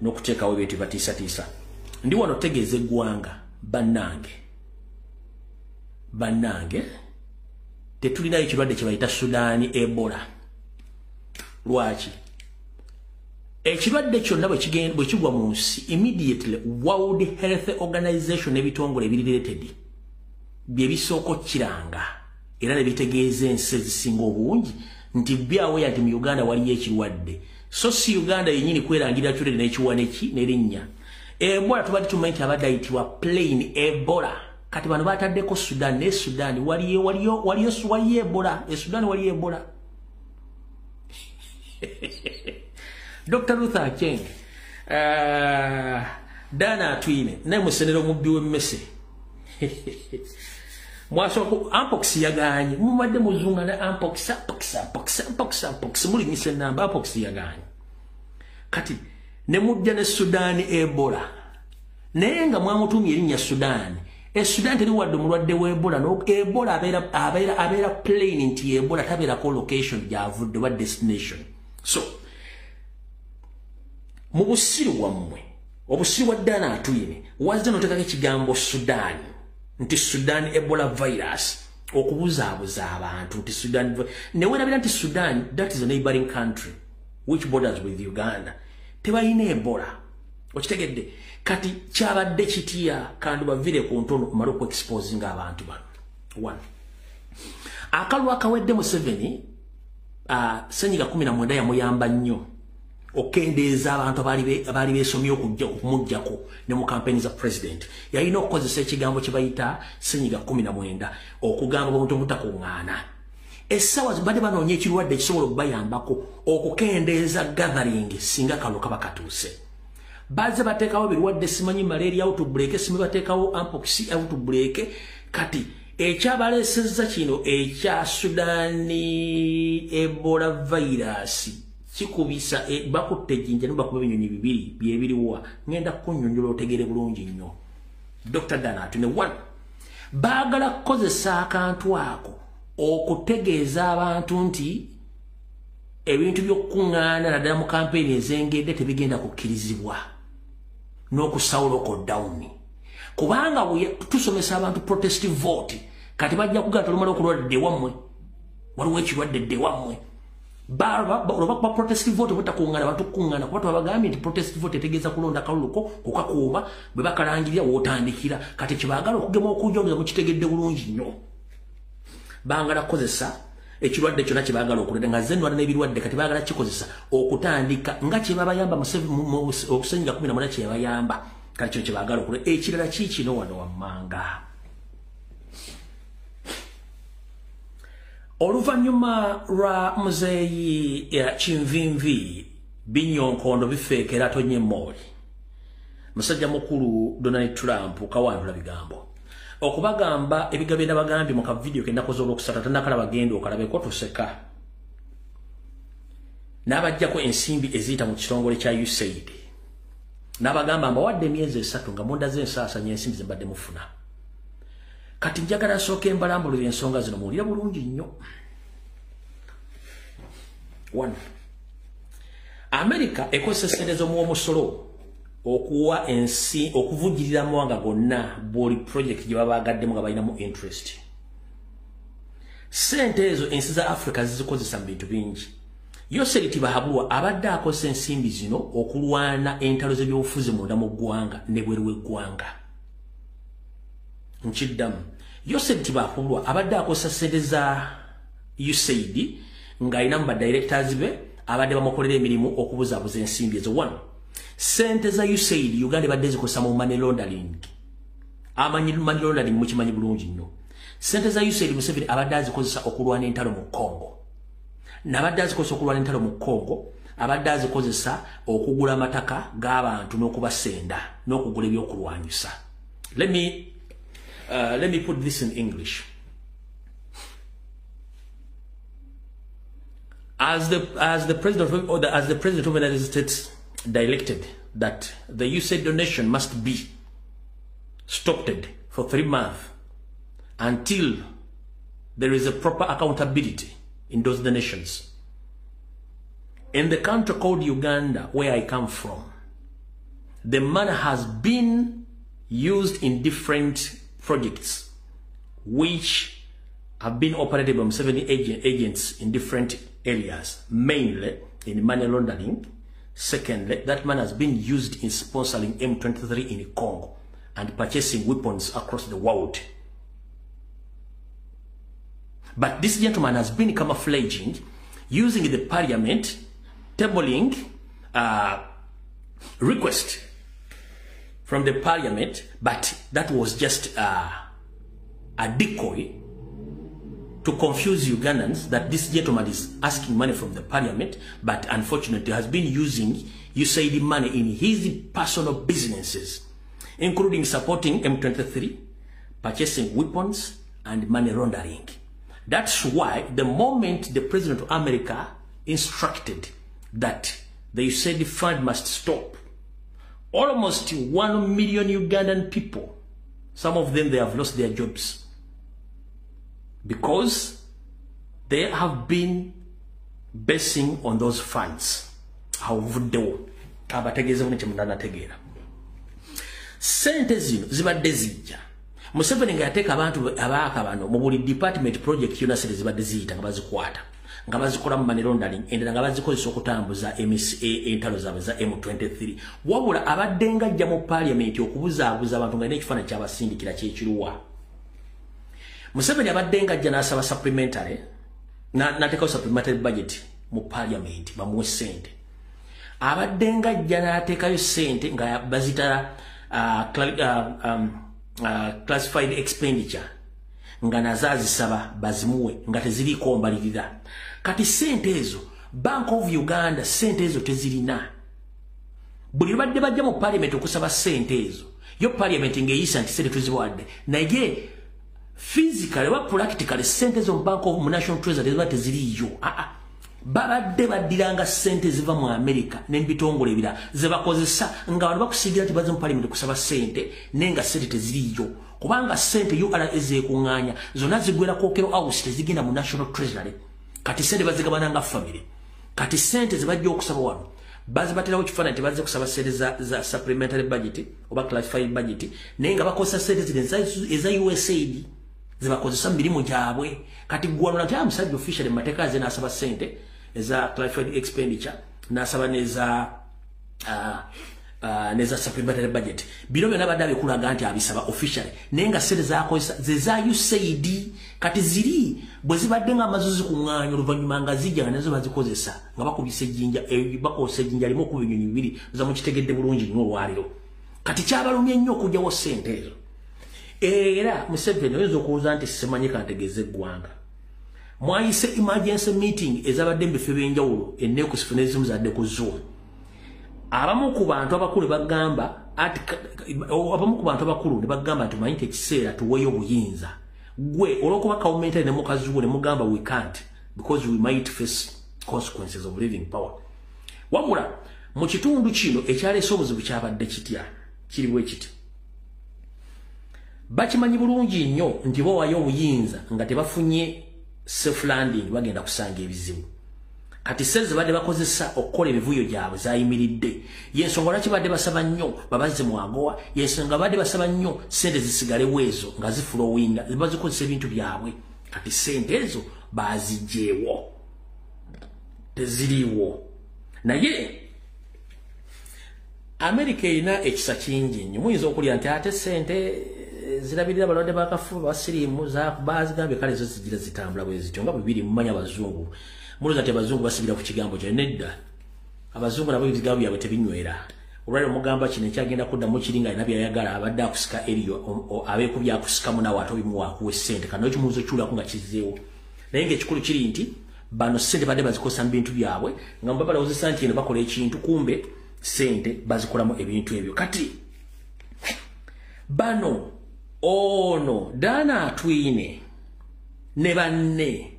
n'okuteekawo ebintu batiisatiisa. Ndi wano tegeeza eggwanga bannange tetulinayo ekirwadde kye bayita Sudan Ebola. Lwaki? Ekirwadde kyonna bwe kigwa mu nsi immediately World Health Organization n'ebitongole ebirelated bye bisoko kiranga era ne bitegeeza ensi ezisinga obungi nti byawo yati mu Uganda waliyo ekirwadde. So si Uganda yennyini kwerangira kyolere n'ekiwaneki n'erinnya Ebola tubadde tumanyi nti abadde ayitibwa plain Ebola. Kati bano bataddeko Sudan ne Sudan waliyo Ebola. Sudan waliyo Ebola. Dr. Luther Cheng, Dana Twine, ne Musenero mubbi w'emmese. Mwasoko ampox yaganye, mumadde muzunga na ampox muli mise namba ampox yaganye. Kati ne mujja ne Sudan Ebola. Naye nga mwamutumye erinnya Sudan. Sudan teri wadde mulwadde w'Ebola no Ebola abeera plain nti Ebola tabeerako location gy'avudde wa destination. So mu busiru wammwe obusiru wa Dana Twine wazze noteekako ekigambo Sudan nti Sudan Ebola virus okubuzaabuza abantu nti Sudan ne werabira nti Sudan that is a neighboring country which borders with Uganda tebalina Ebola okitegedde. Kati kyabadde kitya kandi bavire ku ntono kumala okweexposing abantu bano. 1 akalwa akawedde mu 7 senyiga 19 yamuyamba nnyo okendeeza abantu abaali beesomye okujja okumuggyako ne mu campaign za president. Yalina okukozesa ekigambo kye bayita senyiga 19 okugamba omuntu obutakuŋŋaana. Essaawa badde banoonya ekirwadde ekisobola okubayambako okukendeeza gathering singa kalulu kaba katuuse. Baze bateekawo birwadde simanyi malaria outbreak simanyi bateekawo ampox outbreak. Kati ekyabaleesezza kino ekya Sudan Ebola virus kikubisa bakutte ejjinja ne bakuba ebinyonyi bibiri byebiriwa ngenda kunnyonnyola otegere bulungi nnyo. Dr. Dana Twine 1 baagala kukozesa akantu ako okutegeeza abantu nti ebintu by'okuŋŋaana naddala mu kampeyini ezengedde tebigenda kukkirizibwa n'okusawula down. Kubanga tusomesa abantu protestive vote kati bajja kugala tulumala okulwadde wammwe waliwo ekirwadde wammwe. Ba protestive vote butakuŋŋaana abantu kuŋŋaana kuba twabagambye nti protestive vote etegeeza kulonda kaluluko kukakuuma bwe bakalangirira w'otandikira. Kati kyebaagala okugema okujjongeza mukitegedde bulungi nnyo. Baagala kukozesa ekirwadde kyonna kyebaagala okuleda nga zennwala n'ebirwadde kati baagala kikozesa okutandika nga kyebabayamba okusenyiga 18 kyebayamba. Kati kino kyebaagala okuleda. Ekirala kiikino wano wammanga. Oluvannyuma lwa muzeeyi Kinvinvi Binyonkondo bifeekera tonye mooli musajja mukulu Donald Trump kawandula bigambo okubagamba ebigabenda bagambye mu ka video kenda kozola okusata tanakala bagenda okalabeko tuseka n'abajjako ensimbi eziyita mu kitongole kya USAID n'abagamba mbawadde emyezi 3 nga munda z'ensaasanya ensimbi ze mbadde mufuna. Kati njagala nsooka embalambulira ensonga zino muwulira bulungi nnyo. 1 America ekozesa ssente z'omuwomusolo okuwa ensi okuvujjirira amawanga gonna buli project gye baba bagaddemu nga balinamu interest. Ssente ezo ensi za Africa zizikozesa mu bintu bingi. Yoseriti Bahabulwa abadde akozesa ensimbi zino okulwana entalo z'ebyobufuzi munda mu ggwanga ne bweru w'eggwanga. nchiddamu Yosef Tibafulwa abadde akosa sente za USAID ng'alina mu badirectors be abadde bamukolera emirimu okubuzaabuza ensimbi ezo. 1 sente za USAID Uganda badde zikosa mu money laundering. Money laundering mukimanyi bulungi nnyo. Sente za USAID Museveni abadde azikozesa okulwana entalo mu Congo. N'abadde azikozesa okulwana entalo mu Congo, abadde azikozesa okugula amataka g'abantu n'okubasenda n'okugula ebyokulwanyisa. Let me put this in English. As the president of the United States directed that the USAID donation must be stopped for 3 months until there is a proper accountability in those donations. In the country called Uganda, where I come from, the money has been used in different projects which have been operated by 70 agents in different areas, mainly in money laundering. Secondly, that money has been used in sponsoring M23 in Congo and purchasing weapons across the world. But this gentleman has been camouflaging, using the parliament, tabling request from the parliament, but that was just a decoy to confuse Ugandans that this gentleman is asking money from the parliament, but unfortunately has been using USAID money in his personal businesses, including supporting M23, purchasing weapons, and money laundering. That's why the moment the President of America instructed that the USAID fund must stop, almost 1 million Ugandan people, some of them, they have lost their jobs because they have been basing on those funds. Sente zino zibadde zijja. Museveni nga yateeka abantu abaaka bano mu buli department project yonna sente zibadde ziyita nga bazikwata, nga bazikola mu money laundering, endala nga bazikozesa okutambuza entalo zaabwe za M23. Wabula abadde nga ajja mu parliament okubuzaabuza abantu nga n'ekifaananyi ky'abasindikira kyekiruwa. Museveni abadde nga ajja n'asaba supplementary, n'ateekawo supplementary budget mu parliament bamuwe sente. Abadde nga ajja n'ateekayo sente nga bazita classified expenditure nga nazazisaba bazimuwe nga teziriko mbalirira. Kati sente ezo Bank of Uganda sente ezo tezirina. Buli badde bajja mu parliament okusaba sente ezo, yo parliament ngeyisa nti sente tuziwadde, naye physically wa practically sente ezo Bank of National Treasury teziriyo. Babadde baddiranga sente ziva mu America n'ebitongole ebira ze bakozesa nga abantu bakusigira nti baze mu parliament kusaba sente nenga sente teziriyo, kubanga sente URA ezekunganya zonna zigwera Kokero House tezigenda mu National Treasury. Kati sente bazigabana nga family. Kati sente zibajja okusaba wano bazibatirawo kifaananyi baze kusaba sente za supplementary budget oba classified budget nenga bakozesa sente zino eza USAID zibakozesa mu mirimu gyabwe. Kati gwano nati amusajja officially mu mateeka ze n'asaba sente eza classified expenditure n'asaba neza supplementary budget. Bino byonna badde abikulaga nti abisaba officially nenga sente zakozesa ze za USAID. Kati ziri bwe zibadde nga amazuzi kuŋŋaanya oluvannyuma nga zijja nga nazo bazikozesa nga bakubisa ejjinja bakozesa ejjinja limu ku binyonyi bibiri za mukitegedde bulungi nnyo olwaliro. Kati kyabalumye nnyo okugyawo sente ezo. Era Museveni oyinza okubuuza nti simanyi kantegeeza eggwanga. Mwayise emergency meeting ezabadde mu bifo ebyenjawulo enneekusifu n'ezimu zadde ku Zoom. Abamu ku bantu abakulu ne bagamba nti manyi ekiseera tuweeyo obuyinza. Gwe olw'okuba kawumentale ne mukazi wo ne mugamba we can't because we might face consequences of leaving power. Wabula mu kitundu kino ekyaleese obuzibu kyabadde kitya kiriwo ekiti. Bakimanyi bulungi nnyo nti bawaayo obuyinza nga tebafunye safe landing bagenda kusanga ebizibu. Kati sente badde bakozesa okukola ebivuyo gyabwe zayimiridde. Yensonga lwaki badde basaba nnyo babazze mu AGOA, yensonga badde basaba nnyo sente zisigalewo ezo nga zifulowinga zibazikozesa ebintu byabwe. Kati sente ezo baziggyeewo teziriiwo. Naye America erina ekisa kingi nnyo. Muyinza okulya nti ate sente zirabirira balwadde bakafuba basirimu za bazigambye kale zo zigira zitambula bwe zityo nga bibiri mumanya abazungu muloza ati abazungu basibira ku kigambo kya nedda abazungu nabo ebigambo byabwe tebinywera olwali omugamba kino ekyagenda kuddamu kiringa alina byayagala abadde akusika eriyo abeekubya akusikamu nawe ate obimuwaakuwa essente kana ekimubuzo kyulako nga kizeewo naye ng'ekikulu kiri nti bano ssente badde bazikosa mu bintu byabwe nga mubaba balowozesa nti eno bakola ekintu kumbe ssente bazikolamu ebintu ebyo kati bano ono Dana Atwine ne banne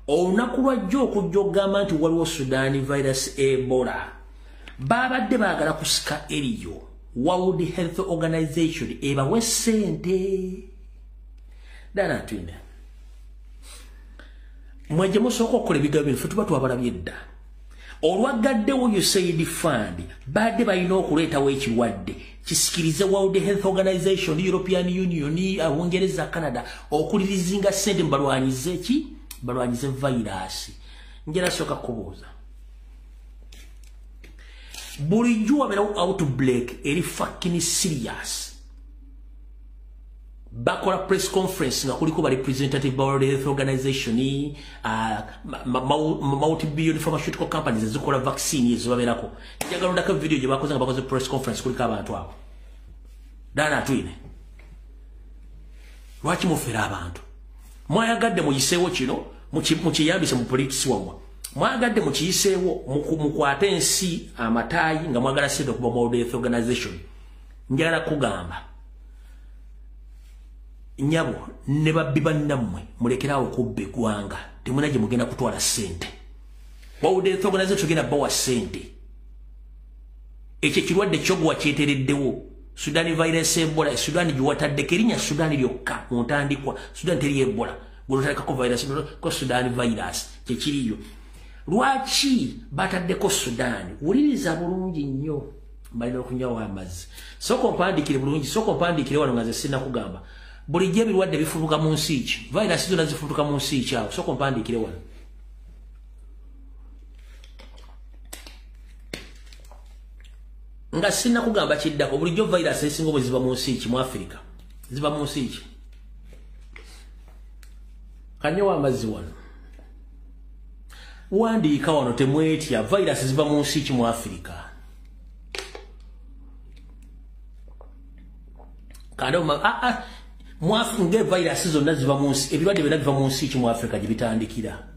olunaku lwajja okujja okugamba nti waliwo Sudan virus Ebola babadde baagala kusika eriyo World Health Organization ebawe ssente Dana Atwine mwaje musooka okukola ebigambo ffe tuba twabalabye dda olwagaddewo USAID fund badde balina okuleetawo ekirwadde kisikirize World Health Organization European Union Abongereza Canada okulirizinga ssente mbalwanyize ki balwanyize virus njera soka kubuuza bulijjo wabera outbreak eri fucking serious bakola press conference nga kuliko ba representative ba World Health Organization multi-billion pharmaceutical companies ezikola vaccine ezo baberako njagala ndaka video gye bakoze nga bakoze press conference kuliko abantu abo Dana Atwine lwaki mufera abantu mwayagadde muyiseewo kino mukiyambise mu politics wamwe mwayagadde mukiyiseewo mukwate ensi amataayi nga mwagala sente okuba World Health Organization njagala kugamba nyabo ne babbi bannammwe mulekerawo kubba eggwanga temuna gye mugenda kutwala ssente World Health Organization genda bawa ssente ekyo ekirwadde kyogwa kyetereddewo Sudan virus Ebola Sudan giwatadde kerinya Sudan lyokka mu ntandikwa Sudan teri Ebola gulutalekako virus ko Sudan virus kyekiriyo lwaki bataddeko Sudan wuliriza bulungi nnyo balina okunyawa amazzi soko mpandikire bulungi soko mpandikire wano nga ze sina kugamba bulijje ebirwadde bifutuka mu nsi ki virus zonna zifutuka mu nsi ki awo soko mpandikire wano nga sina kugamba kiddako bulijjo virus esinga bwe ziba mu nsi ki mu Africa ziba mu nsi ki kanyewa amazzi wano wandiika wano temwetya virus ziba mu nsi ki mu Africa kando nge virus zonna ziba mu nsi ebirwadde byonna biva mu nsi ki mu Africa gye bitandikira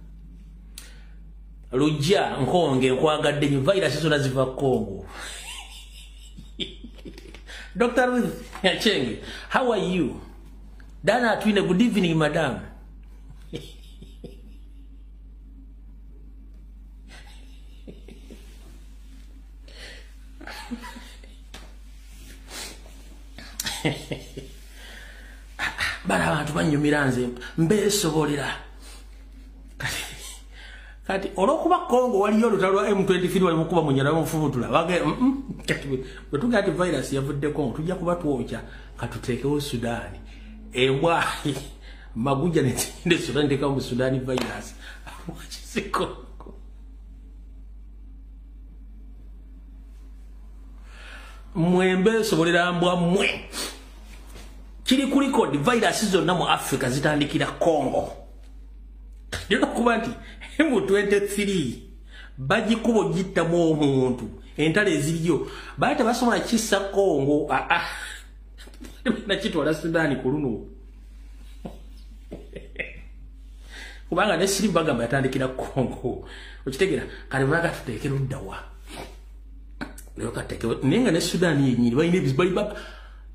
lujja nkonge nkwagadde nyo virus zonna ziva Congo Dr. Ruth Yachenge, how are you? Dana Atwine, good evening, madam. Bala abantu banyumira nze mbeesobolera kati olwokuba Congo waliyo olutalo lwa M23 wali mukuba munyala mufubutula bage betuga ati virus yavudde Congo tujja kuba twokya katuteekewo Sudan embwa maguja ne Sudan teka mu Sudan virus wakisiko mwembe sobolera mbwa mwe kiri kuliko virus zonna mu Africa zitandikira Congo ndino kuba nti M23 bagikubo gittamu omuntu entale eziriyo bayita basobola kissa Congo na kitwala Sudan kuluno kubanga ne siri bagamba yatandikira Congo okitegera kale mwaga tuteekera uddawa leo katekewe nenga ne Sudan yenyini bayina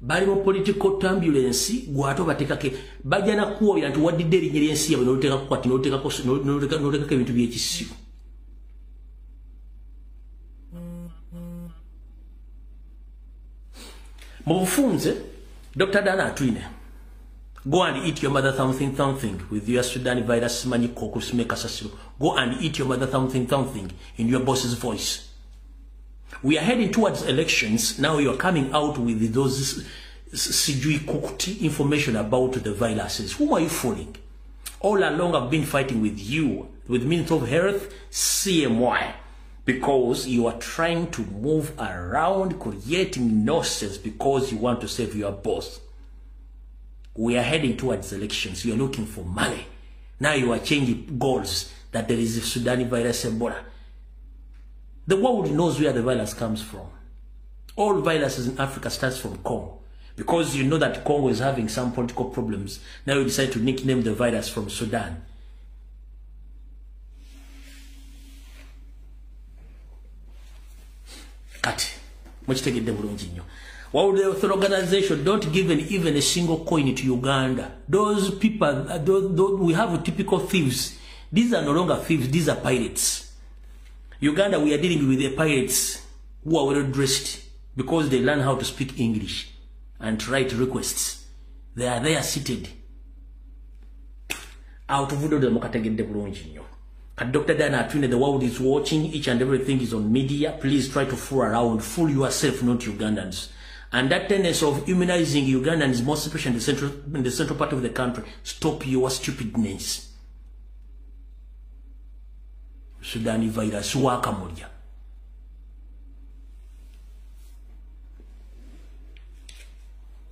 bali mu political turbulence gwato batekake bajana kuwa nti wadde erinnya ensi yawe noluteka kukwati noluteka ebintu by'ekisibo mu bufunze Dr. Dana Atwine go and eat your mother something with your Sudan virus mani kokusmeka sasiro go and eat your mother something in your boss's voice. We are heading towards elections. Now you are coming out with those sijui cooked information about the viruses. Whom are you fooling? All along I've been fighting with you, with Minister of Health, CMY, because you are trying to move around, creating nonsense because you want to save your boss. We are heading towards elections. You are looking for money. Now you are changing goals that there is a Sudan virus Ebola. The world knows where the virus comes from. All viruses in Africa starts from Congo. Because you know that Congo is having some political problems. Now you decide to nickname the virus from Sudan. Cut. Much take it the While the author organization don't give even a single coin to Uganda. Those people, we have typical thieves. These are no longer thieves, these are pirates. Uganda, we are dealing with the pirates who are well dressed because they learn how to speak English and write requests. They are there seated. Out of the Mokatagende. Dr. Dana Twine, the world is watching, each and everything is on media. Please try to fool around, fool yourself, not Ugandans. And that tendency of immunizing Ugandans, most especially in the central part of the country, stop your stupidness. Sudani virus waka mulya.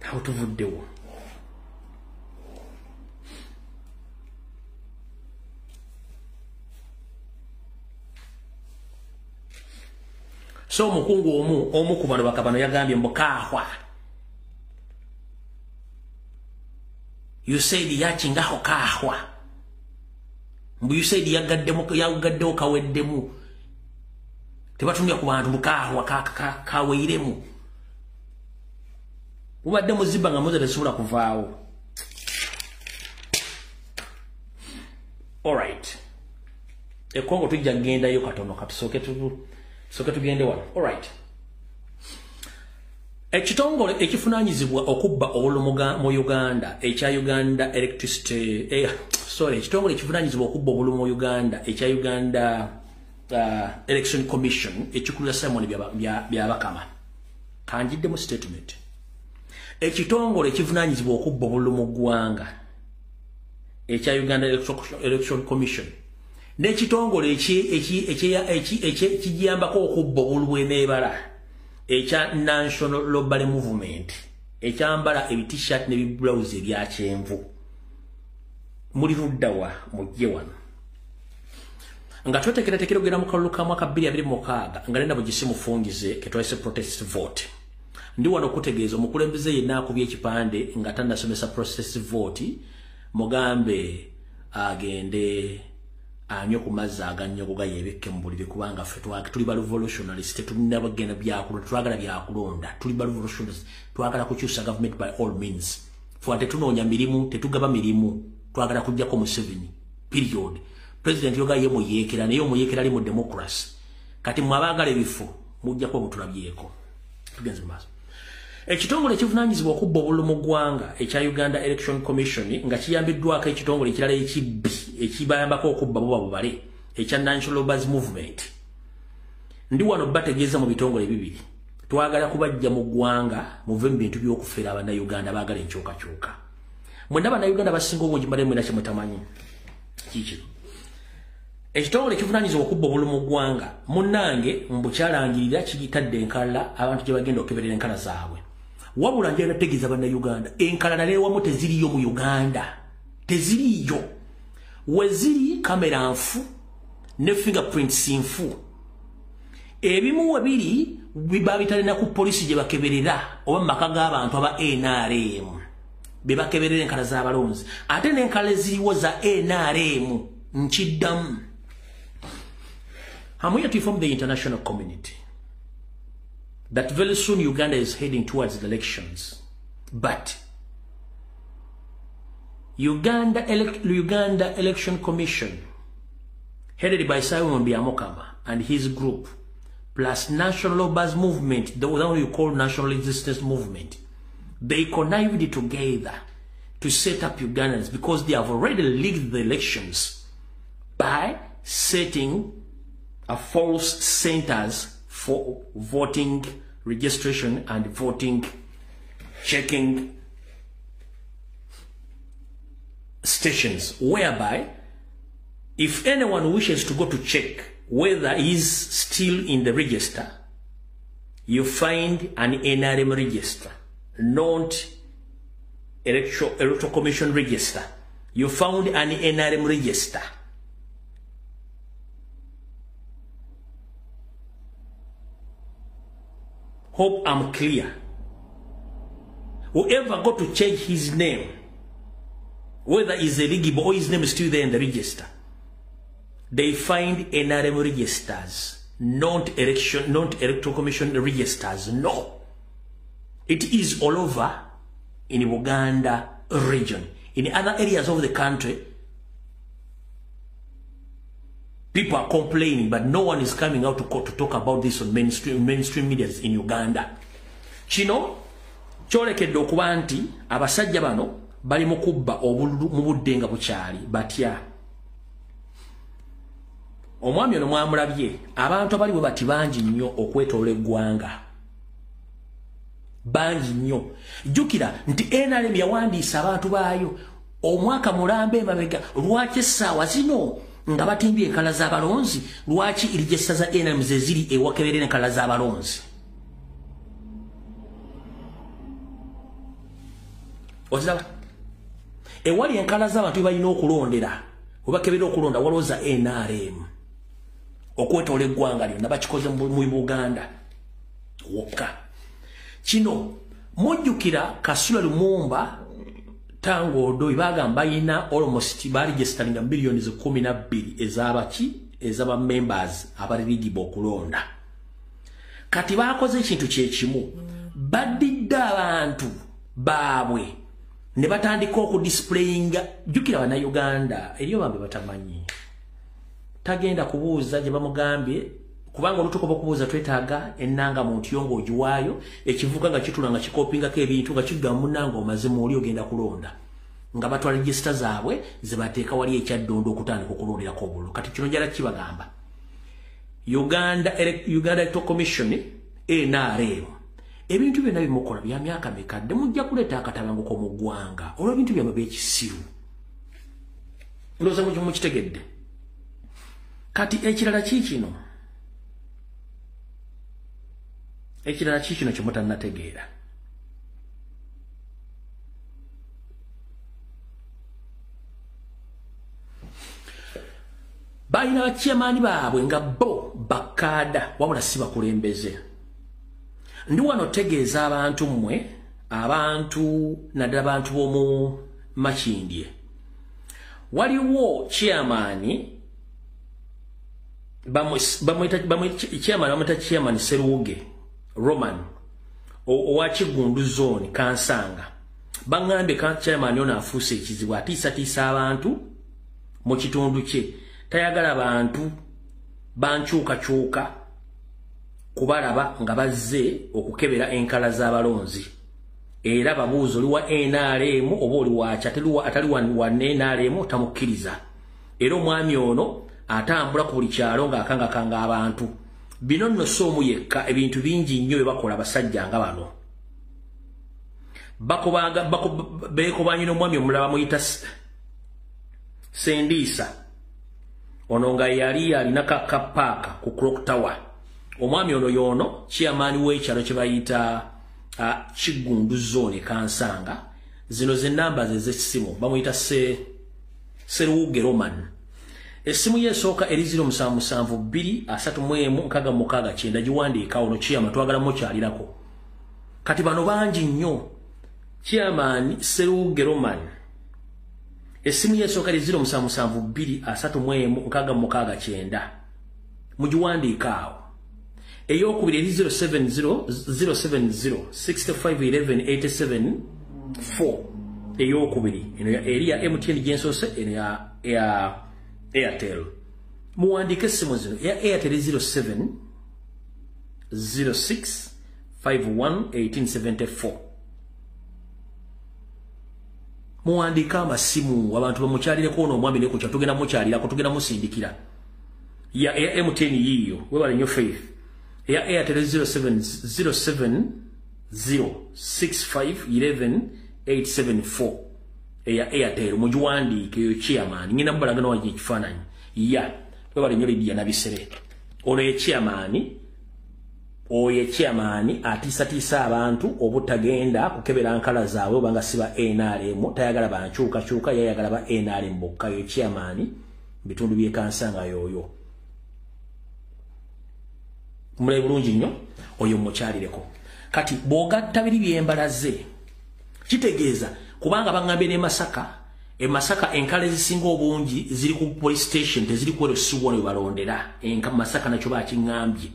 How to vote the war? So mukungu omu ku bano bakabano yagambye mbokahwa. You said yachingaho kahwa. You said yagaddewo kaweddemu. Tebatumya ku bantu mukahwa kaweiremu. Ubadde muziba nga muze tesobola kuvaawo. All right. Ekongo tujja genda yo katono katusoke tugende wano. All right. Ekitongole ekifunanyizibwa okubba obululu mu Uganda ekya Uganda Electricity ekitongole ekifunanyizibwa okubba obululu mu Uganda ekya Uganda Election Commission ekikulira Simon byabakama kanjidde mu statement. Ekitongole ekifunanyizibwa okubba obululu mu ggwanga ekya Uganda Election Commission n'ekitongole ekiyambako okubba obululu n'ebala ekya National Lobale Movement ekyambala ebi-t-shirt ne bi-blouse ebya kyenvu muli luddawa mujje wano nga tweteekerateekera ogenda mu kalulu ka mwaka 2026 nga nenda bugisi mufungize ketwayise protest vote. Ndi wano okutegeeza omukulembeze yenna akubye ekipande nga tannasomesa protest vote mugambe agende anyo kumazzi agannyogoga yebekke mu buliri kubanga ffe tuli ba revolutionaries tetunnabagenda byakulonda twagala byakulonda tuli ba revolutionaries twagala kukyusa government by all means ffe tetunoonya mirimu tetugaba mirimu twagala kujjako Museveni period. President yoga ye muyeekera naye omuyeekera ali mu democracy kati mwabagala ebifo mujjako obutulabyeko tugenze maaso. Ekitongole ekivunaanyizibwa okubba obululu mu ggwanga ekya Uganda Election Commission nga kiyambiddwako ekitongole ekirala ekibbi ekibayambako okubba bo babale ekya National Lobale Movement. Ndi wano bategeeza mu bitongole bibiri twagala kubajja mu ggwanga muve mu bintu by'okufeera abannayuganda baagala enkyukakyuka. Mwenda abannayuganda basinga obungi mbadde mwena kyemutamanyi kiki ekitongole ekivunaanyizibwa okubba obululu mu ggwanga munnange mbukyalangirira kigitadde enkalala abantu gye bagenda okukeberera enkala zaabwe. Wabula njagala tegeeza bannayuganda enkalala leewamu teziriyo mu Uganda teziriyo. Weziri kamera nfu ne fingerprints nfu ebimu webiri bibabitalina ku polisi gye bakeberera oba mu maka g'abantu aba NRM be bakeberera enkala z'abalonzi ate n'enkala eziriwo za NRM nkiddamu. I'm here to inform the international community that very soon Uganda is heading towards the elections. But Uganda Election Commission, headed by Simon Byamokama and his group, plus National Lobale Movement, the one you call National Resistance Movement, they connived together to set up Ugandans because they have already leaked the elections by setting a false centers for voting registration and voting checking stations, whereby if anyone wishes to go to check whether he is still in the register, you find an NRM register, not Electoral Commission register. You found an NRM register. Hope I'm clear. Whoever got to change his name, whether he's eligible or his name is still there in the register, they find NRM registers, not Electoral Commission registers. No. It is all over in the Buganda region. In other areas of the country, people are complaining, but no one is coming out to talk about this on mainstream media in Uganda. Chino, cholekedde okuba nti abasajja bano bali mu kubba obululu mu budde nga bukyali batya. Omwami ono mwamulabye abantu abali bwe bati bangi nnyo okwetoola eggwanga. Bangi nnyo. Jjukira nti NRM yawandiisa abantu baayo omwaka mulambe emabega lwaki essaawa zino nga batimbye enkala z'abalonzi, lwaki register za NRM ze ziri ewakeberera enkala z'abalonzi. Oziraba ewali enkala z'abantu balina okulondera webakeberera okulonda walooza NRM okwetoola eggwanga lyonna bakikoze mu Buganda wokka. Kino mujjukira Kasula Lumumba Tango Odoi bagamba ina almost baregisteringa millions 12 ezabaki ezaba members abalirigibo okulonda. Kati bakoze ekintu kyekimu badidda abantu baabwe ne batandika okudisplayinga. Jjukira bana Uganda eriyo bambe batamanyi tagenda kubuuza gye bamugambye kubanga olutuko bokubuuza twetaaga ennanga mu ntyongo ogiwaayo ekivuga nga kitula nga kikopingako ebintu nga kigamba munanga omazimu oli ogenda kulonda nga batwala register zaabwe zibateeka wali ekyaddondo okutandika okulonderako obululu. Kati kino njala kibagamba Uganda Electoral Commission NRM ebintu byonna bimukola bya myaka mikadde mujja kuleeta akatabanguko mu ggwanga olwo ebintu byamwe by'ekisiru. Ndowooza mukitegedde. Kati ekirala kikino kye mutannategeera. Balina bakyamaani baabwe nga bo bakkaada wabula si bakulembeze. Ndi wano tegeeza abantu mmwe abantu naddala abantu b'omu Makindye. Waliwo chairman bamwita chairman Seruge Roman owa Kigundu zone Kansanga. Bangambye chairman ono afuuse ekizibu atiisatiisa abantu mu kitundu kye. Tayagala abantu bankyukakyuka kubalaba nga bazze okukebera enkala z'abalonzi. Era babuuzo liwa NRM oba oli waaki atali wa NRM tamukkiriza. Era omwami ono atambula ku buli kyalo ng'akangakanga abantu. Bino nno si omu yekka, ebintu bingi nnyo bye bakola basajja nga bano. Beekobanye n'omwami omulala bamuyita Sendiisa. Ono nga yali alina kapaaka ku Clock Tower. Omwami ono yono chairman w'ekyalo kye bayita Kigundu zone Kansanga. Zino ze namba ze z'essimu bamuyita Seruge Roman. Essimu y'esooka eri 0772 giwandiika ono chairman twagala mukyalirako. Kati bano bangi nnyo. Chairman Seruge Roman. Essimu y'esooka eri 0772 mugiwandiika awo. Eyokubiri eri 070651187 eyokubiri eno eri ya MTN gyensoose eno ya Airtel. Muwandiike essimu zino ya Airtel 0706511874. Muwandiika amasimu abantu bamukyalireko ono omwami ne kukya tugenda mukyalirako tugenda musindikira. Ya MTN yiyo webale nnyo Faith. Ya Airtel 0706511874 ya Airtel mugiwandiike yo chairman ngina mbalagano waje ekifaananyi ya webale nnyo Lydia Nabisere ono ye chairman oye chairman atisa abantu obutagenda kukebera nkala zaabwe banga siba NRM tayagala banchuka yayagala ba NRM bokka yo chairman bitundu bye kansanga yoyo mule bulungi nnyo oyo mukyalireko kati bogatta biri byembalaze kitegeeza kubanga bangambe ne Masaka enkale zisinga obungi ziri ku police station teziri ku Rusuwano balondera enka Masaka nakyo bakingambye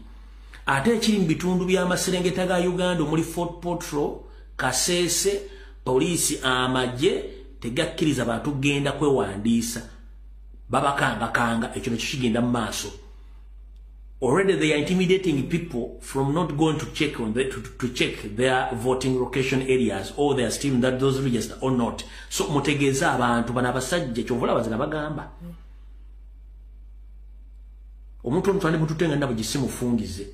ate ekiri mu bitundu by'amaserengeta ga Uganda muri Fort Portal Kasese police amagye tegakkiriza bantu genda kwewandiisa babakanga ekyo kigenda mu maaso. Already they are intimidating people from not going to check on to check their voting location areas or they are still in those register or not. So mutegeza abantu bana basajja kyovula bazina bagamba. Omuntu ntwande mututenga ndabo gisimu fungize.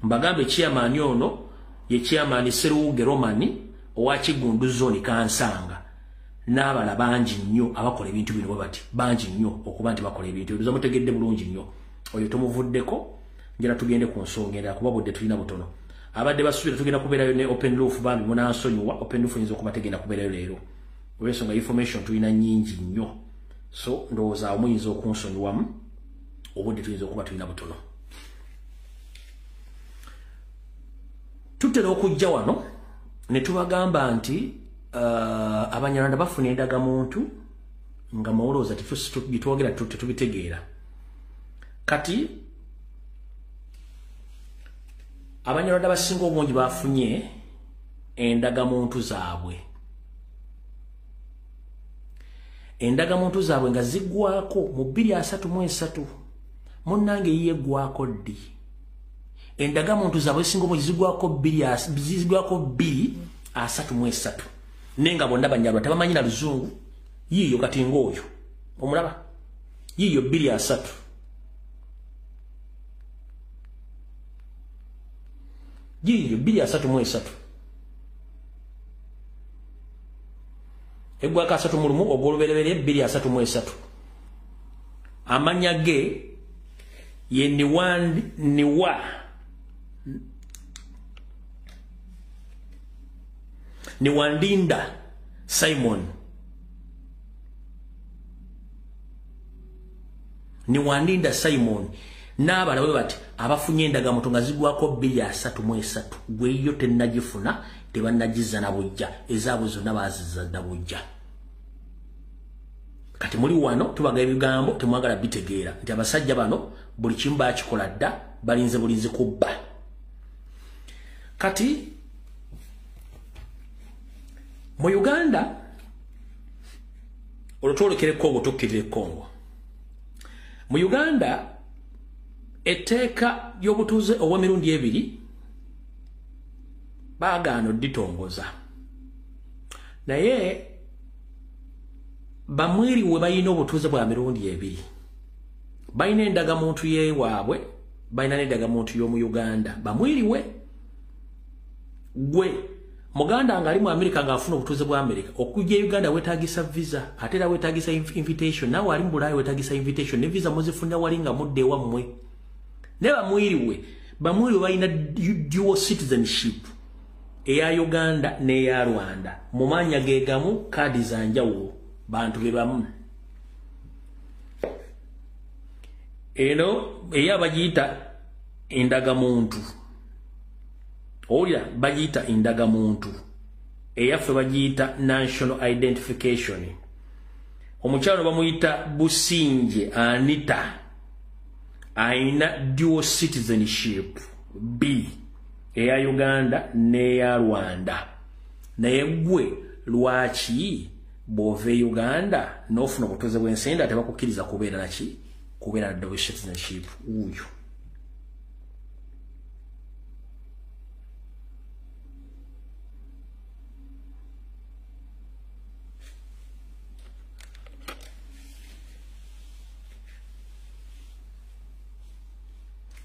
Mbagambe chairman yono ye chairman Seruge Romani owa Kigundu zone Kansanga. N'abala bangi nnyo abakola ebintu bino bati bangi nnyo okuba nti bakola ebintu bizo mutegedde bulungi nnyo oyo tomuvuddeko njira tugende ku nsonga kuba budde tulina butono abadde basubira tugenda kubeerayo ne open roof bambi munansonyiwa open roof yinza okuba tegenda kubeerayo leero olw'ensonga information tulina nyingi nnyo so ndowooza omuyinza okunsonyiwamu obudde tuyinza okuba tulina butono tutera okujja wano ne tubagamba nti Abanyarwanda bafuna endagamuntu nga mawoloza bitwogera tubitegeera kati Abanyarwanda basinga obungi bafunye endagamuntu zaabwe nga ziggwako mu 233 munnange yiye gwako ddi endagamuntu zaabwe singa obungi ziggwako 233 nenga bonna Banyarwanda tabamanyi na Luzungu yiyo kati ngoyo omulaba yiyo 233 yiyo 233 egwa ka 3 mulumu ogoluberere 233 amanya ge ye ni Wandinda Simon n'abala bwe bati abafunye endagamuntu nga zigwako 233 gweyo tennagifuna tebannagiza na bujja ezaabwe zonna baazizza na bujja kati muri wano tubaga ebigambo temwagala bitegeera nti abasajja bano buli kimu bakikola dda balinze bulinzi kubba kati mu Uganda olutolekere Kongo tokkirire Kongo mu Uganda etteeka y'obutuuze obw'emirundi ebiri baagaana ditongoza naye bamwiri we balina obutuuze bwa mirundi ebiri balina endagamuntu yeewaabwe balina n'endagamuntu y'omu Uganda bamwiri we gwe Muganda ngalimu Amerika ngafuna obutuuze bwa Amerika okujja Uganda wetagisa visa ate era wetagisa invitation nawe ali mu Bulaya wetagisa invitation ne visa muzifuna wali nga mudde wammwe ne bamwiriwe balina dual citizenship eya Uganda n'eya Rwanda mu maanya ge gamu kaadi za njawulo bantu be bamu eno eya bagiyita endagamuntu Oya bagiyita endagamuntu eyaffe bagiyita national identification omukyalo bamuyita Businje Anita aina dual citizenship B eya Uganda n'eya Rwanda naye gwe lwaki bove Uganda n'ofuna obutuuze bw'ensenda tebakukkiriza kubeera naki kubeera na dual citizenship uyo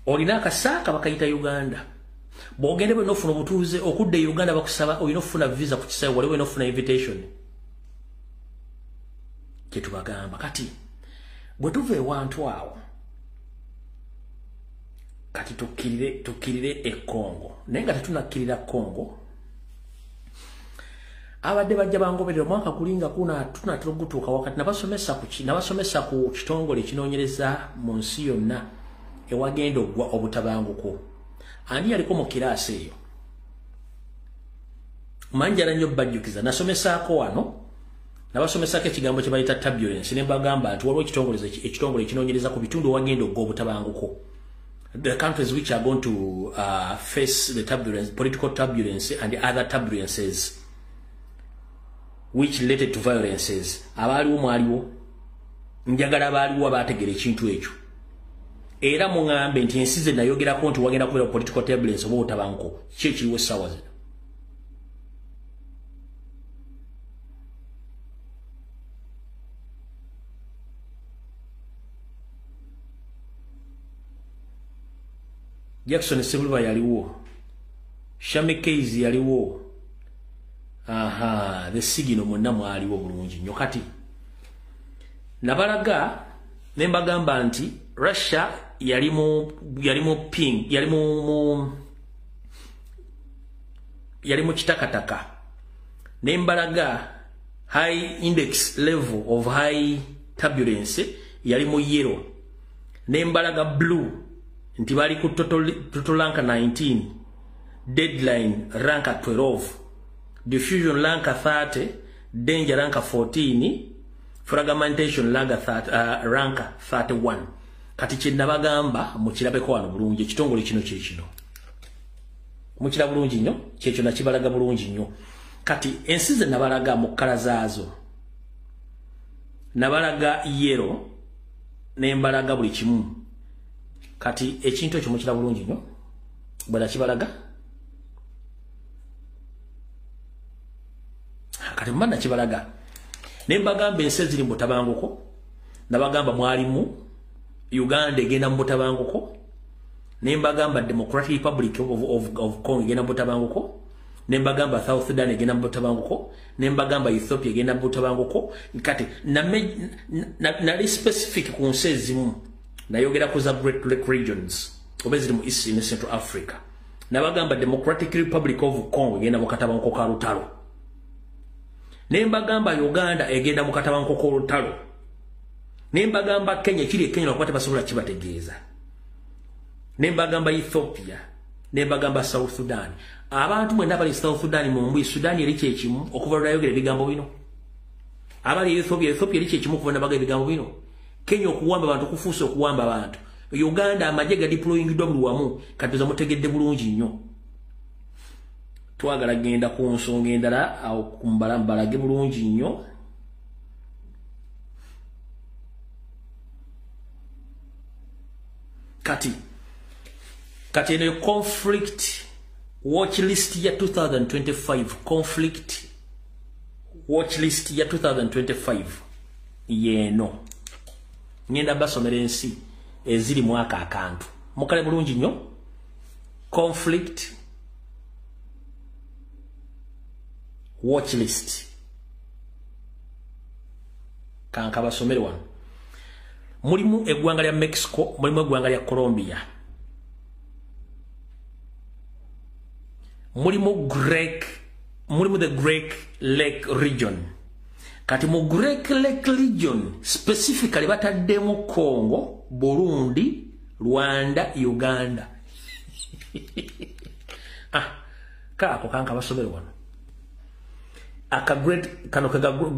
olina akasaaka bakayita Uganda bwogende bwe nofuna obutuuze okudde Uganda bakusaba olina ofuna visa ku kisawe waliwo nofuna invitation kyetubagamba kati bwe tuva ewantu awo kati tukirire e Congo nenga tetunakirira Congo abadde bajja bangoberera mwaka kulinga kuna tunatugutuka wakati nabasomesa ku kitongole kinonyereza mu nsi yonna ewagenda ogwa obutabanguko ani yaliko mu kirasi eyo manjala nnyo bajjukiza nasomesaako wano nabasomesako ekigambo kye bayita turbulence ne bagamba nti waliwo ekitongole kinonyereza ku bitundu wagenda ogwa obutabanguko the countries which are going to face the turbulence, political turbulence and other turbulences which related to violences abaliwo mwaliwo njagala abaliwo abategera ekintu ekyo era mungambe nti ensi ze nayogerako nti wagenda kubeera political turbulence oba obutabanguko ki ekiriwo essaawa zino Jackson Sebulba yaliwo Shami Keys yaliwo the sigino monna mwaliwo bulungi nnyo kati nabalaga nembagamba nti Russia yalimu ping yalimu kitakataka nembalaga high index level of high turbulence yalimu yellow nembalaga blue nti bali ku total rank 19 deadline rank 12 diffusion rank 30 danger rank 14 fragmentation rank 31 kati kyenabagamba mukirabeko wano bulungi ekitongole kino kyekino mukira bulungi nnyo kyekyo nakibalaga bulungi nnyo kati ensi ze nabalaga mu kkala zaazo nabalaga yellow nembalaga buli kimu kati ekintu ekyo mukira bulungi nnyo bwe nakibalaga kati mba nakibalaga nembagamba ensi eziri mu butabanguko nabagamba mwalimu Uganda egenda mu butabanguko nembagamba Democratic Republic of Congo egenda mu butabanguko nembagamba South Sudan egenda mu butabanguko nembagamba Ethiopia egenda mu butabanguko kati nali specific ku nsi ezimu nayogera ku za Great Lake regions obeziri mu East and Central Africa nabagamba Democratic Republic of Congo egenda mu katabanguko ka lutalo nembagamba Uganda egenda mu katabanguko ka lutalo nembagamba Kenya kiri Kenya bakwate basobola kibategeeza nembagamba Ethiopia nembagamba South Sudan abantu mwenda bali South Sudan mu mbwi Sudan eri kyekimu okuva lwayogera ebigambo bino abali Ethiopia eri kyekimu okuva nabaga ebigambo bino Kenya okuwamba abantu kufuusa okuwamba abantu Uganda amajje ga deploying dom wamu katuza mutegedde bulungi nnyo twagala genda ku nsonga endala awo kumbalage bulungi nnyo kati eno conflict watch list ya 2025 conflict watch list ya 2025 yeno ngenda basomera ensi eziri mwaka akantu mukale bulungi nnyo conflict watch list kanka basomere wano mulimu eggwanga lya Mexico mulimu eggwanga lya Colombia mulimu the Great Lake region kati mu Great Lake region specifically bataddemu Congo Burundi Rwanda Uganda kako kanka basomere wano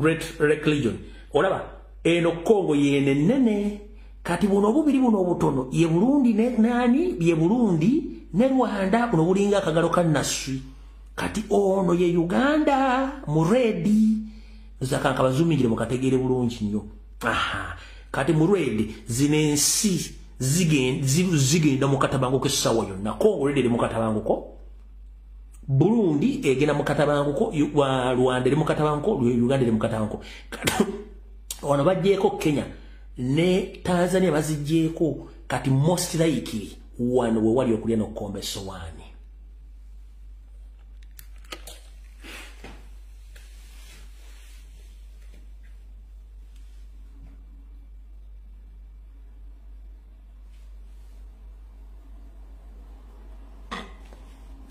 Great Lake region olaba eno Congo yene nene kati buno bubiri buno obutono ye Burundi ye Burundi ne Rwanda buno bulinga akagalo kanaswi kati ono ye Uganda mu redi zakanka bazumingire mukategere bulungi nnyo kati mu redi zinensi zigenda mu katabanguko sawa yonna Congo redi mu katabanguko Burundi egenda mu katabanguko Rwanda eri mu katabanguko Uganda eri mu katabanguko wano bajjeeko Kenya ne Tanzania bazijjeeko kati most likely wano we wali okulya n'okukomba essowaani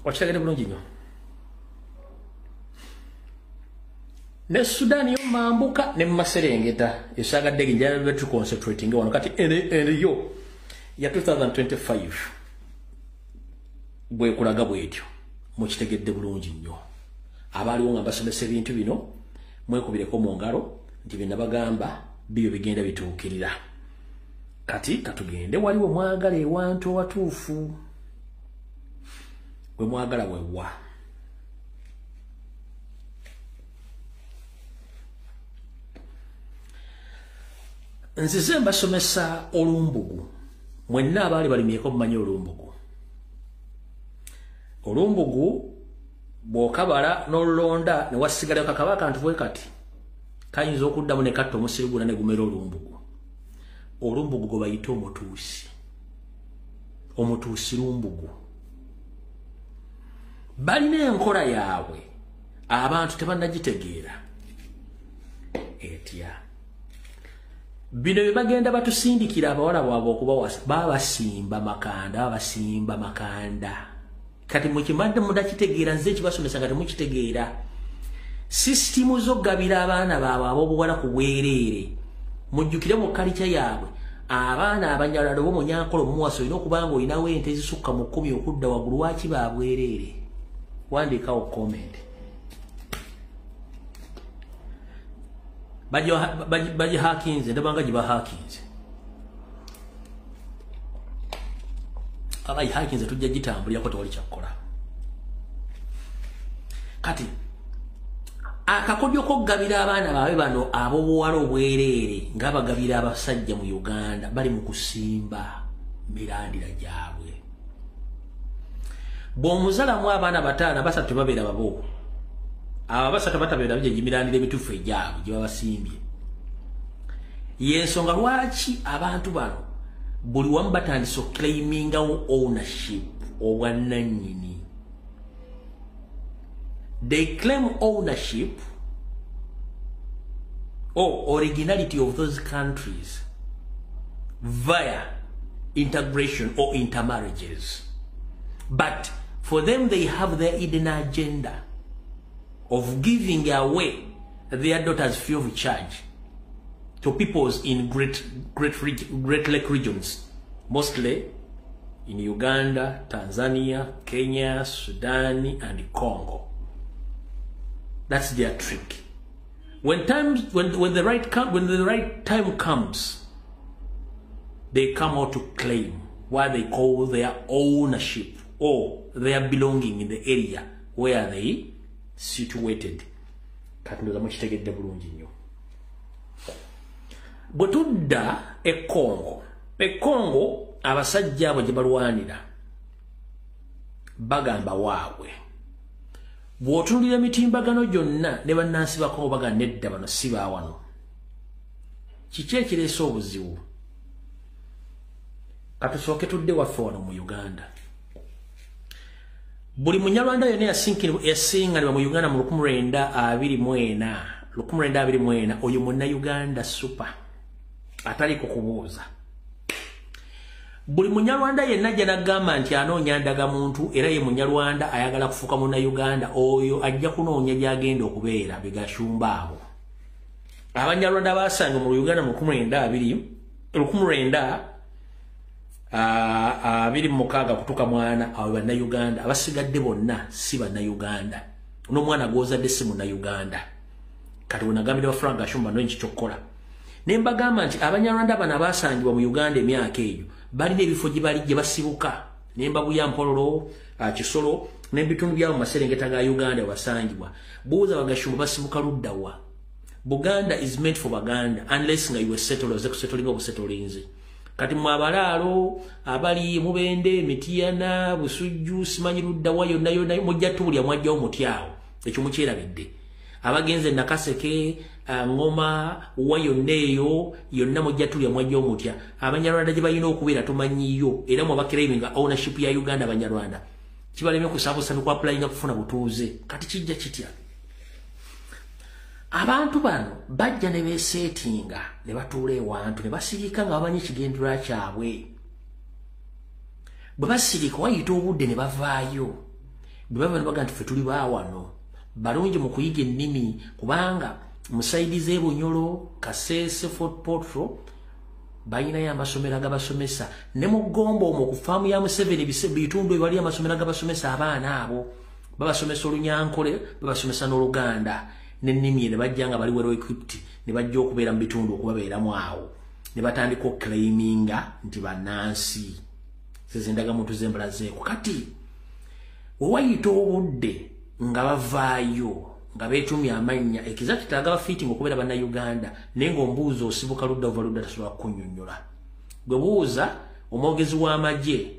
Okitegedde bulungi nnyo. Ne Sudan yo mambuka ne Maserengeta esagadde njala betu concentrating wano kati yo ya 2025 bwe kulaga bwetyo mukitegedde bulungi nnyo. Abaliwo nga basomesa ebintu bino mwekubireko mu ngalo nti bye nabagamba bibyo bigenda bituukirira. Kati katugende waliwo mwagala ewantu watuufu gwe mwagala wewa. Nzize mbasomesa olumbugu. Mwenna abali balimyeko mumanyi olumbugu. Olumbugu bw'okabala n'olulonda ne wasigala kakaba akantu bwe kati kayinza okuddamu ne katta omusirigula ne gumera olumbugu. Olumbugu gwe bayita omutuusi. Omutuusi lumbugu. Balina enkola yaabwe abantu tebannagitegeera etya. Bino bye bagenda batusindikira abawala bwabwe okubawasa babasimba makanda. Kati mukimadde mudakitegeera nze ekibasomesa nga temukitegeera. Sisitimu z'oggabira abaana baabwe ab'obuwala ku bwereere mujjukire mu kalica yaabwe abaana abanyalala bo munyankolo muwaso olina okuba nga olinawo ente ezisukka mu 10 okudda waggulu lwaki babwereere. Wandikawo comment. Baji hakinze ndabanga jiba hakinze. Abayi hakinze tujja gitambulira ko tewali kyakola. Kati akakodyo ko gabira abaana baabwe bano ab'obuwala obwereere nga bagabira abasajja mu Uganda bali mu kusimba mirandira gyabwe. Bw'omuzalamu abaana bataana basatu babeera babo. Aba basatu batabeera bije gimirandira emituufu egyabwe gye babasimbye. Yensonga lwaki abantu bano buli wamu batandise okclaimingawo ownership obwannannyini. They claim ownership or originality of those countries via integration or intermarriages. But for them, they have their hidden agenda of giving away their daughters free of charge to peoples in Great Lake regions, mostly in Uganda, Tanzania, Kenya, Sudan, and Congo. That's their trick. When the right time comes, they come out to claim what they call their ownership or their belonging in the area where they situated. Katunduza mukitegedde bulungi nnyo. Bwe tudda Congo abasajja abo gye balwanira bagamba waabwe. Bw'otunulira emitimbagano gyonna ne bannansi ba Congo bagamba nedda bano si baawano. Kiki ekireese obuzibu? Katusooke tudde waffe wano mu Uganda. Buli munyarwanda yonna yasinganibwa mu Uganda mu 1924 oyo Munnayuganda super ataliko kubuuza. Buli munyarwanda yenna janagamba nti anoonya ndagamuntu era ye munyarwanda ayagala kufuuka Munnayuganda oyo ajja kunoonya gyagenda okubeera bigashumba abo. Abanyarwanda basanga mu Uganda mu 1926 kutuka mwana abo Bannayuganda abasigadde bonna si Bannayuganda. N'omwana gw'ozadde si Munnayuganda. Kati wenagambira Frank Gashumba no nkikyokkola. Ne mbagamba nti Abanyarwanda bano abasangibwa mu Uganda emyaka eyo balina ebifo gye bali gye basibuka. Ne mbabuya Mpololo, Kisolo n'ebitundu byabo mu Maserengeta ga Uganda basangibwa. Buuza Bagashumba basibuka luddawa. Buganda is meant for Baganda unless nga you settle oze kusettlinga obusettolinze. Kati mu abalaalo abali Mubende, Mitiyana, Busujju, simanyi luddawa yonna mujja tuulya mwajjawo mutyawo. Ekyo mukyerabidde. Abagenze Nakaseke, Ngoma, wayonna eyo yonna mujja tulya mwajjawo mutya. Abanyarwanda gye balina okubeera tumanyiyo era mu bakirayinga ownership ya Uganda Abanyarwanda. Kibalemye kusaabusabi kwa applyinga kufuna butuuze. Kati kijja kitya? Abantu bano bajja ne beesetinga ne batuula ewantu ne basirika nga bamanyi ekigendera kyabwe. Bwe basirika wayita obudde ne bavaayo. bwe baga nti ffe tuli baawano balungi mu kuyiga ennimi kubanga musaidize Bunyoro Kasese Fort Portal bayinayo amasomero agabasomesa ne mu Gombo omwo ku faamu ya Museveni bitundu ebali amasomero agabasomesa abaana abo babasomesa Olunyankole babasomesa n'Oluganda n'ennimi ne bajja nga bali well equipped ne bajja okubeera mu bitundu okubabeeramu awo ne batandika claiminga nti bannansi sezendaga muntu zembala zeeko kati wewayita obudde nga bavaayo nga beetumya amannya ekiza kitaaga bafitting okubeera bannayuganda naye ng'ombuuza osibuka ludda ova ludda tasobola kukunnyonnyola gwe buuza omwogezi w'amagye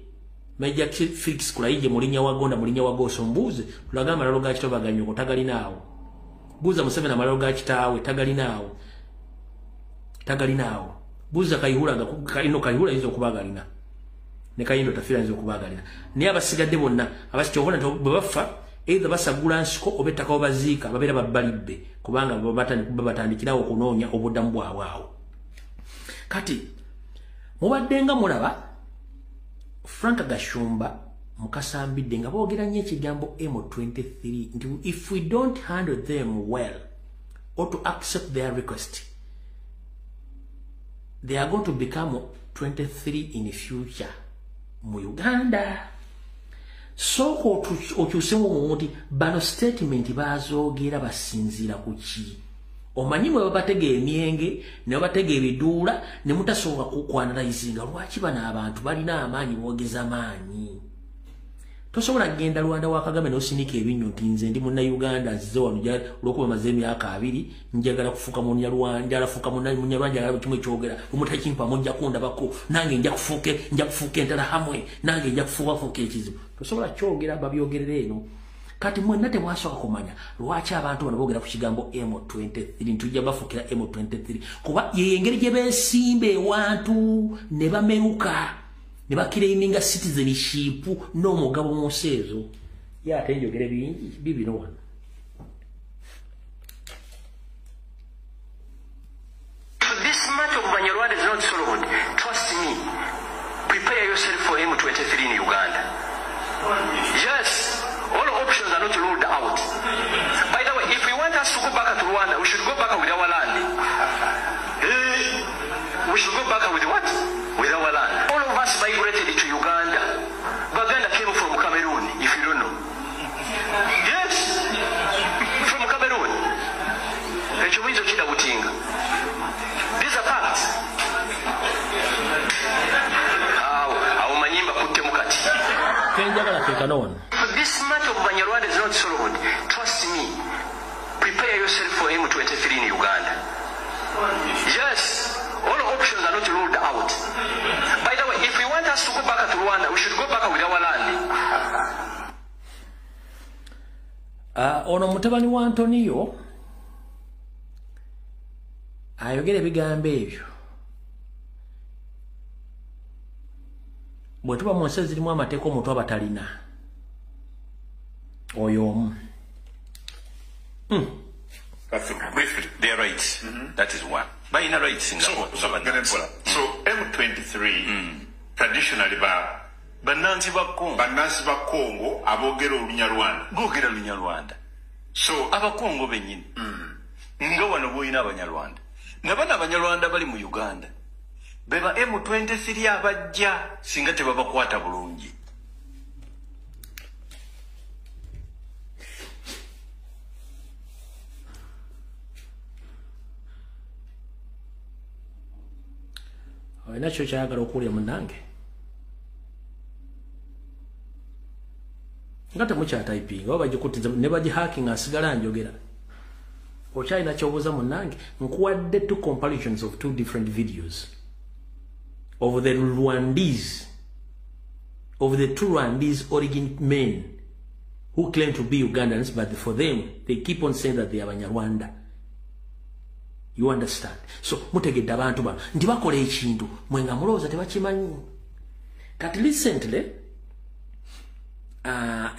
Major Felix Kulayigye mulinnya wa Gonda mulinnya wa Goso mbuuze tulaga amalalo ga kitaawe baganyoko tagalinaawo buuza Museveni amalalo ga kitaawe tagalinaawo buuza Kayihura Kayihura ayinza okuba agalina ne Kayindo Tafiira ayinza okuba agalina naye abasigadde bonna abasikyobona nti bwe bafa either basagula nsiko obettaka obaziika babeera babbalibbe kubanga babatandikirawo okunoonya obuddamu bwabwe awo kati mubaddenga mulaba Frank Gashumba mukasambidde nga boogera nnyo ekigambo M23 nti if we don't handle them well or to accept their request they are going to become 23 in the future mu Uganda. So okyusemu omuti bano statement bazoogera basinziira ku ki omanyi bwe babatega emyenge ne babatega ebiduula ne mutasobola kukwanayizinga lwaki bano abantu balina amaanyi boogeza maanyi tosobola kugenda Rwanda wa Kagame n'osinika ebinnyo nti nze ndi munnayuganda nzize wano olw'okuba maze emyaka 2 njagala kufuuka munnayarwanda alafuuka munnayarwanda alaba kimwe kyogera omutakimpa mujja kundabako nange nja kufuuka endala hamwe nange nja kufuuka ekizibu tosobola kyogera babyogerera eno kati mwenna temwasooka kumanya lwaki abantu bano boogera ku kigambo M23 ntujja bafuukira M23 kuba yengeri gye beesimba ewantu ne bameruka ne bakiraiminga citizenship n'omugabo mu nsi ezo ye ate njogere bingi bibino wano this much of Banyarwanda is not solved. Trust me, prepare yourself for M23 in Uganda. Yes, all options are not ruled out. By the way, if we want us to go back to Rwanda, we should go back with our land. We should go back with what? With our land. All of us migrated to Uganda. Baganda came from Cameroon, if you don't know. Yes, from Cameroon. These are facts. This matter of Banyarwanda is not solved. Trust me. Prepare yourself for M23 in Uganda. Yes, all options are not ruled out. By the way, if we want us to go back to Rwanda, we should go back with our land. Ono mutabani wa Antonio ayogera ebigambo ebyo bwe tuba mu nsi zirimu amateeka omuntu abatalina oyo omu briefly their rights that is one bayina rights in so M23 traditionally Banansi ba Congo abogera Olunyarwanda bogera Lunyarwanda so abakongo benyini nga wano boyina Abanyarwanda nabana Abanyarwanda bali mu Uganda beba M23 abajja singa tebabakwata bulungi oyina kyo kyayagala okuwulira munnange nga temukyatayipinga oba bagikuttiza ne bagihacking asigala njogera okyalina kyobuuza munnange nkuwadde two comparisons of two different videos of the Rwandese, of the two Rwandese origin men who claim to be Ugandans, but for them they keep on saying that they are Banyarwanda. You understand? So mutegedde abantu bano nti bakola ekintu mwenga mulowooza tebakimanyi. Kati recently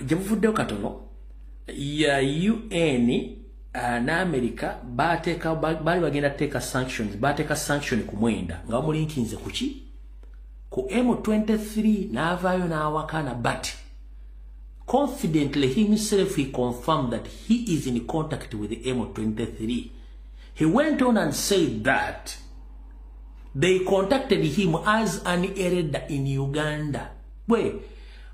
gye buvuddeyo katono ya UN na America bali bagenda teeka sanctions, bateeka sanction ku mwenda nga bamulinkinze kuki ku M23 n'avaayo n'awakana but confidently himself he confirmed that he is in contact with the M23. He went on and said that they contacted him as an elder in Uganda. We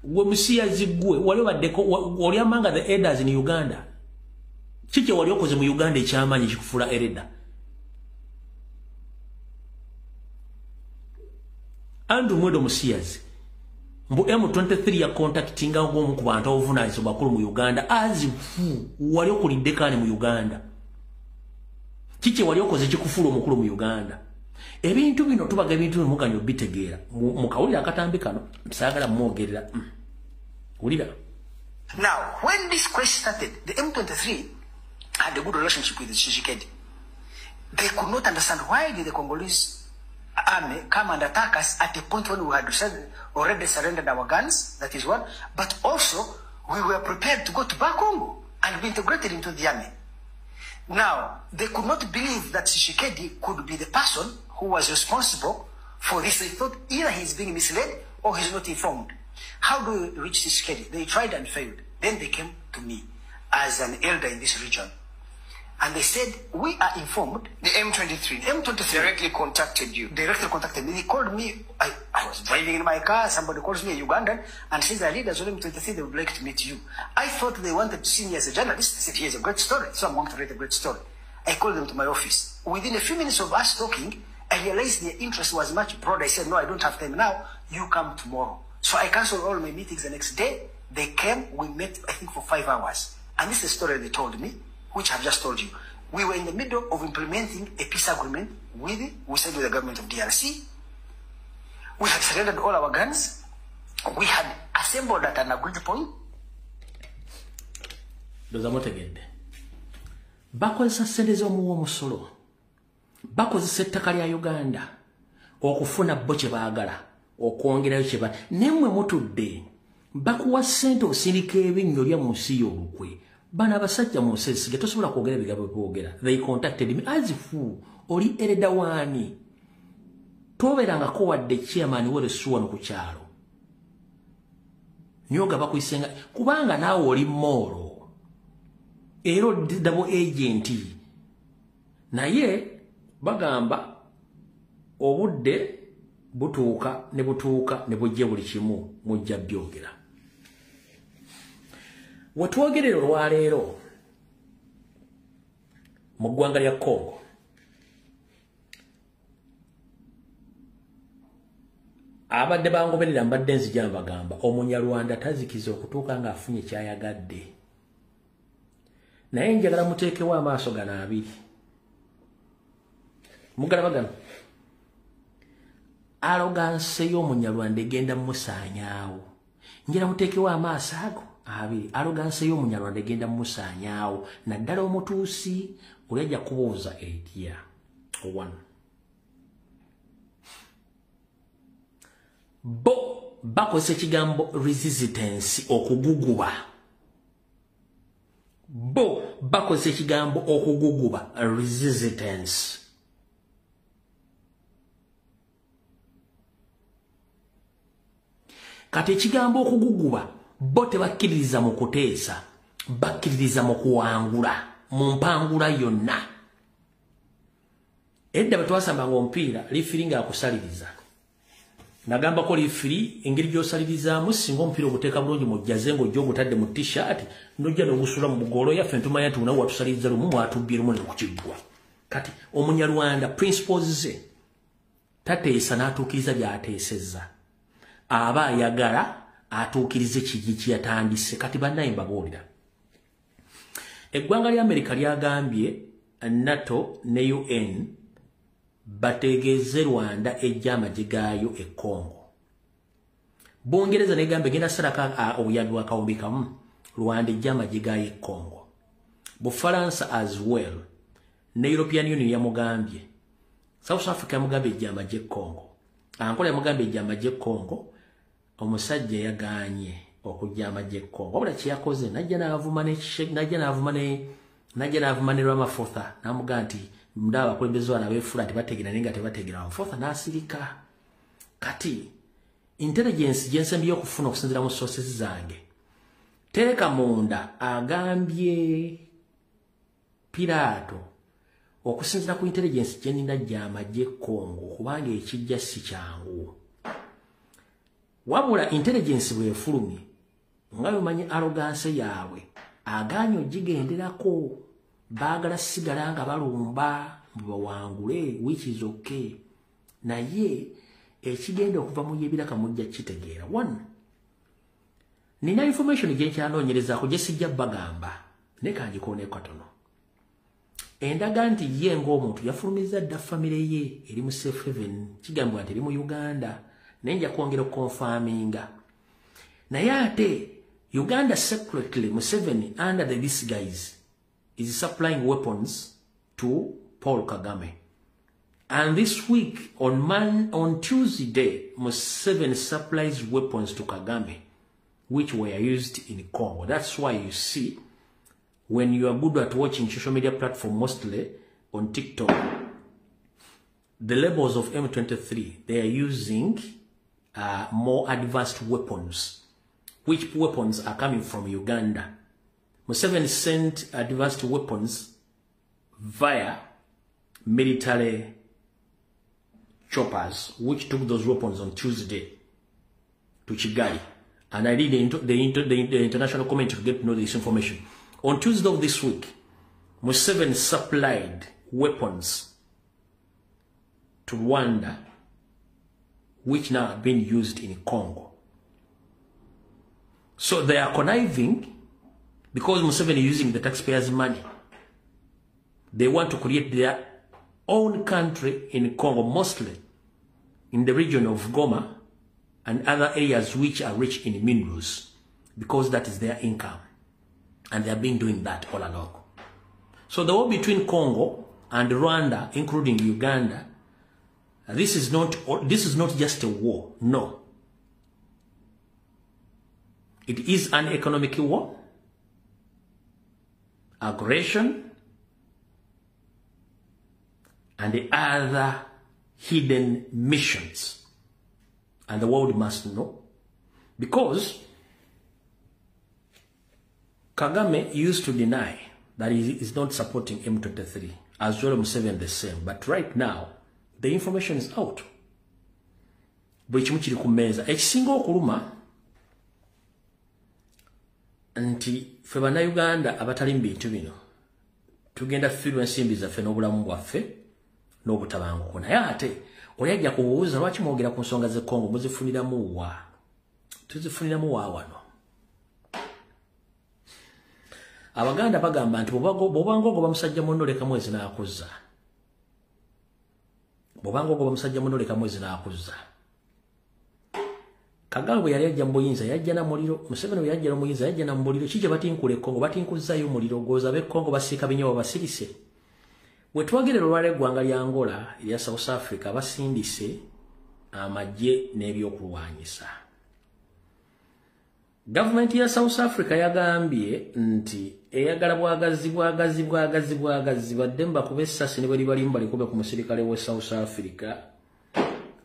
musia zigwe wali amanga the elders in Uganda. Chiche wali okoze mu Uganda ekyamaanyi kikufula elder. Andrew Mwedo Musiazi mbu M23 ya contactinga ngomu ku bantu obuvunanyizibwa bakulu mu Uganda as fu wali okulidde kani mu Uganda. Chiche wali okoze kikufula omukulu mu Uganda. Ebintu bino tubaga ebintu muganyo bitegeera mu kawulira akatambi kano tusagala mwogerera. Ulira. Now, when this quest started, the M23 had a good relationship with the Tshisekedi. They could not understand why did the Congolese army come and attack us at a point when we had already surrendered our guns, that is one, but also we were prepared to go to Bakongo and be integrated into the army. Now, they could not believe that Tshisekedi could be the person who was responsible for this. They thought either he's being misled or he's not informed. How do we reach Tshisekedi? They tried and failed. Then they came to me as an elder in this region. And they said, we are informed. The M23. M23 directly contacted you. Directly contacted me. They called me. I was driving in my car. Somebody calls me a Ugandan and says, the leaders of M23, they would like to meet you. I thought they wanted to see me as a journalist. They said, he has a great story. So I'm going to write a great story. I called them to my office. Within a few minutes of us talking, I realized their interest was much broader. I said, no, I don't have time now. You come tomorrow. So I canceled all my meetings the next day. They came. We met, I think, for 5 hours. And this is the story they told me, which I've just told you. We were in the middle of implementing a peace agreement we signed with the government of DRC. We had surrendered all our guns. We had assembled at an agreed point. Dozamotegedde. Bakozesa ssente z'omuwa omusolo. Bakozesa ettaka lya Uganda okufuna bo kye baagala, okwongerayo kye ba. Nemmwe mutudde. Bakuwa ssente osindika ebinnyo lya mu nsi y'olukwe. Bana basajja mu nsi esige tosobola kwogera ebigambo byogera. They contacted me as fu oli ereda wani. Toberangako wadde chairman w'eresuwa no ku kyalo. Nyoga bakuyisenga kubanga naawe oli moro. Ero double agent. Naye bagamba obudde butuuka ne bujje buli kimu mujja byogera. Watwogerero lwaleero mu ggwanga lya Congo abadde bangoberera mbadde nzija mbagamba Omunyarwanda tazikiza okutuuka ng'afunye kyayagadde. Naye njagala muteekewo amaaso gano abiri. Mugalaba gano. Arrogance y'Omunyarwanda egenda musaanyaawo. Njagala muteekewo amaaso ago abiri. Arrogance y'Omunyarwanda egenda musaanyaawo. Naddala omutuusi olejja kubuuza etya. 1. Bo bakozesa ekigambo resistance okuguguba. Bo bakozesa ekigambo okuguguba resistance. Kati ekigambo okuguguba bo tebakkiririza mu kuteesa, bakkiririza mu kuwangula mu mpangula yonna. Edda bwe twasambanga omupiira lifiri ng'akusaliriza. Nagamba ko lifiri engeri gy'osalirizamu singa omupiira oguteeka bulungi mu jjaze ng'ojja ogutadde mu t-shirt n'ojja n'ogusula mu bugolo yaffe ntumanya nti nawe watusaliriza lumu mwatubbye lumu ne kukiggwa. Kati Omunyarwanda principles ze tateesa n'atuukiriza by'ateesezza. Aba ayagala atuukirize kiki kyatandise. Kati bannaye mbabuulira. Eggwanga lya Amerika lyagambye NATO ne UN bategeeze Rwanda ejja amagye gaayo e Congo. Bungereza negamba genda saraka obuyambi bwa kawumbi kamu Rwanda ejja amagye gaayo e Congo. Bufaransa as well ne European Union yamugambye. South Africa yamugambye ejja amagye e Congo. Angola yamugambye ejja amagye e Congo. Omusajja yagaanye okujja amagye e Congo. Wabula kye yakoze najja n'avuma ne Ramaphosa n'amugamba nti ndaba abakulembeze bano abeefula nti bategeera naye nga tebategeera. Ramaphosa n'asirika. Kati intelligence gye nsembyeyo okufuna okusinziira mu sources zange Tereka munda agambye Pilato okusinzira ku intelligence gyenina gy'amagye Congo kubanga ekijja si kyangu. Wabula intelligence bwefulumye nga yomanyi arrogance yaabwe agaanyi ogigenderako baagala sigala nga balumba bawangule which is okay. Naye ekigenda okuva mu yebiraka mujja kitegeera. One, nina information gyenkyanoonyerezaako gye sijja bagamba ne kanjikooneko katono. Endaga nti ye ng'omuntu yafulumiza dda famire ye eri mu safe haven kigambibwa nti eri mu Uganda nenja kwongera okukonfaminga. Naye ate Uganda secretly Museveni under these guys is supplying weapons to Paul Kagame. And this week on Tuesday Museveni supplies weapons to Kagame which were used in Congo. That's why you see when you are good at watching social media platform, mostly on TikTok, the labels of M23, they are using more advanced weapons. Which weapons are coming from Uganda? Museveni sent advanced weapons via military choppers, which took those weapons on Tuesday to Kigali. And I did the international community to get to know this information. On Tuesday of this week, Museveni supplied weapons to Rwanda, which now are being used in Congo. So they are conniving because Museveni is using the taxpayers' money. They want to create their own country in Congo, mostly in the region of Goma and other areas which are rich in minerals, because that is their income. And they have been doing that all along. So the war between Congo and Rwanda, including Uganda, this is not just a war. No. It is an economic war, aggression, and the other hidden missions. And the world must know. Because Kagame used to deny that he is not supporting M23, as well as Museveni the same. But right now, the information is out. Buli kimu kiri ku mmeeza. Ekisinga okuluma nti ffe bannayuganda abatali mu bintu bino tugenda fiirwa ensimbi zaffe n'obulamu bwaffe n'obutabanguko. Naye ate oli ajja kubuuza lwaki mwogera ku nsonga z'e Congo muzifuniramu wa? Tuzifuniramu wa wano? Abaganda bagamba nti bw'obanga ogoba musajja munno leka mwezi n'akuzza. Bw'obanga ogoba musajja munno leka mwezi n'akuzza. Kagame bwe yali ajja mu buyinza yajja na muliro. Museveni bwe yajja mu buyinza yajja na muliro. Kije batinkule Congo batinkuzzayo muliro gooza be Congo basiika binyewo basirise. Bwe twagerera olwala eggwanga lya Angola erya South Africa basindise amagye n'ebyokulwanyisa. Government ya South Africa yagambye nti eyagala bwagazi badde mbakube essasi ne bwe libali mbalikube ku musirikale we South Africa.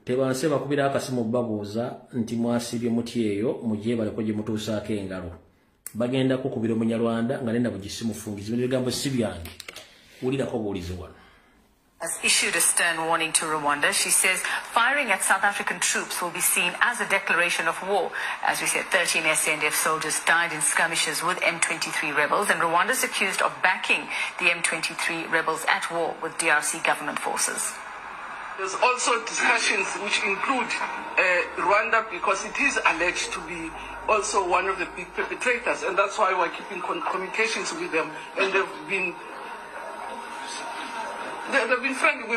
Tebanse bakubira akasimu babuuza nti mwasibye muti eyo mujye baliko gye mutuusaako engalo. Bagenda kukubira Omunyarwanda nga nenda bugisimu fungizi. Bino bigambo si byange. Wulirako buulizi wano. Has issued a stern warning to Rwanda. She says firing at South African troops will be seen as a declaration of war. As we said, 13 SNDF soldiers died in skirmishes with M23 rebels, and Rwanda is accused of backing the M23 rebels at war with DRC government forces. There's also discussions which include Rwanda, because it is alleged to be also one of the big perpetrators, and that's why we're keeping communications with them, and they've been friendly.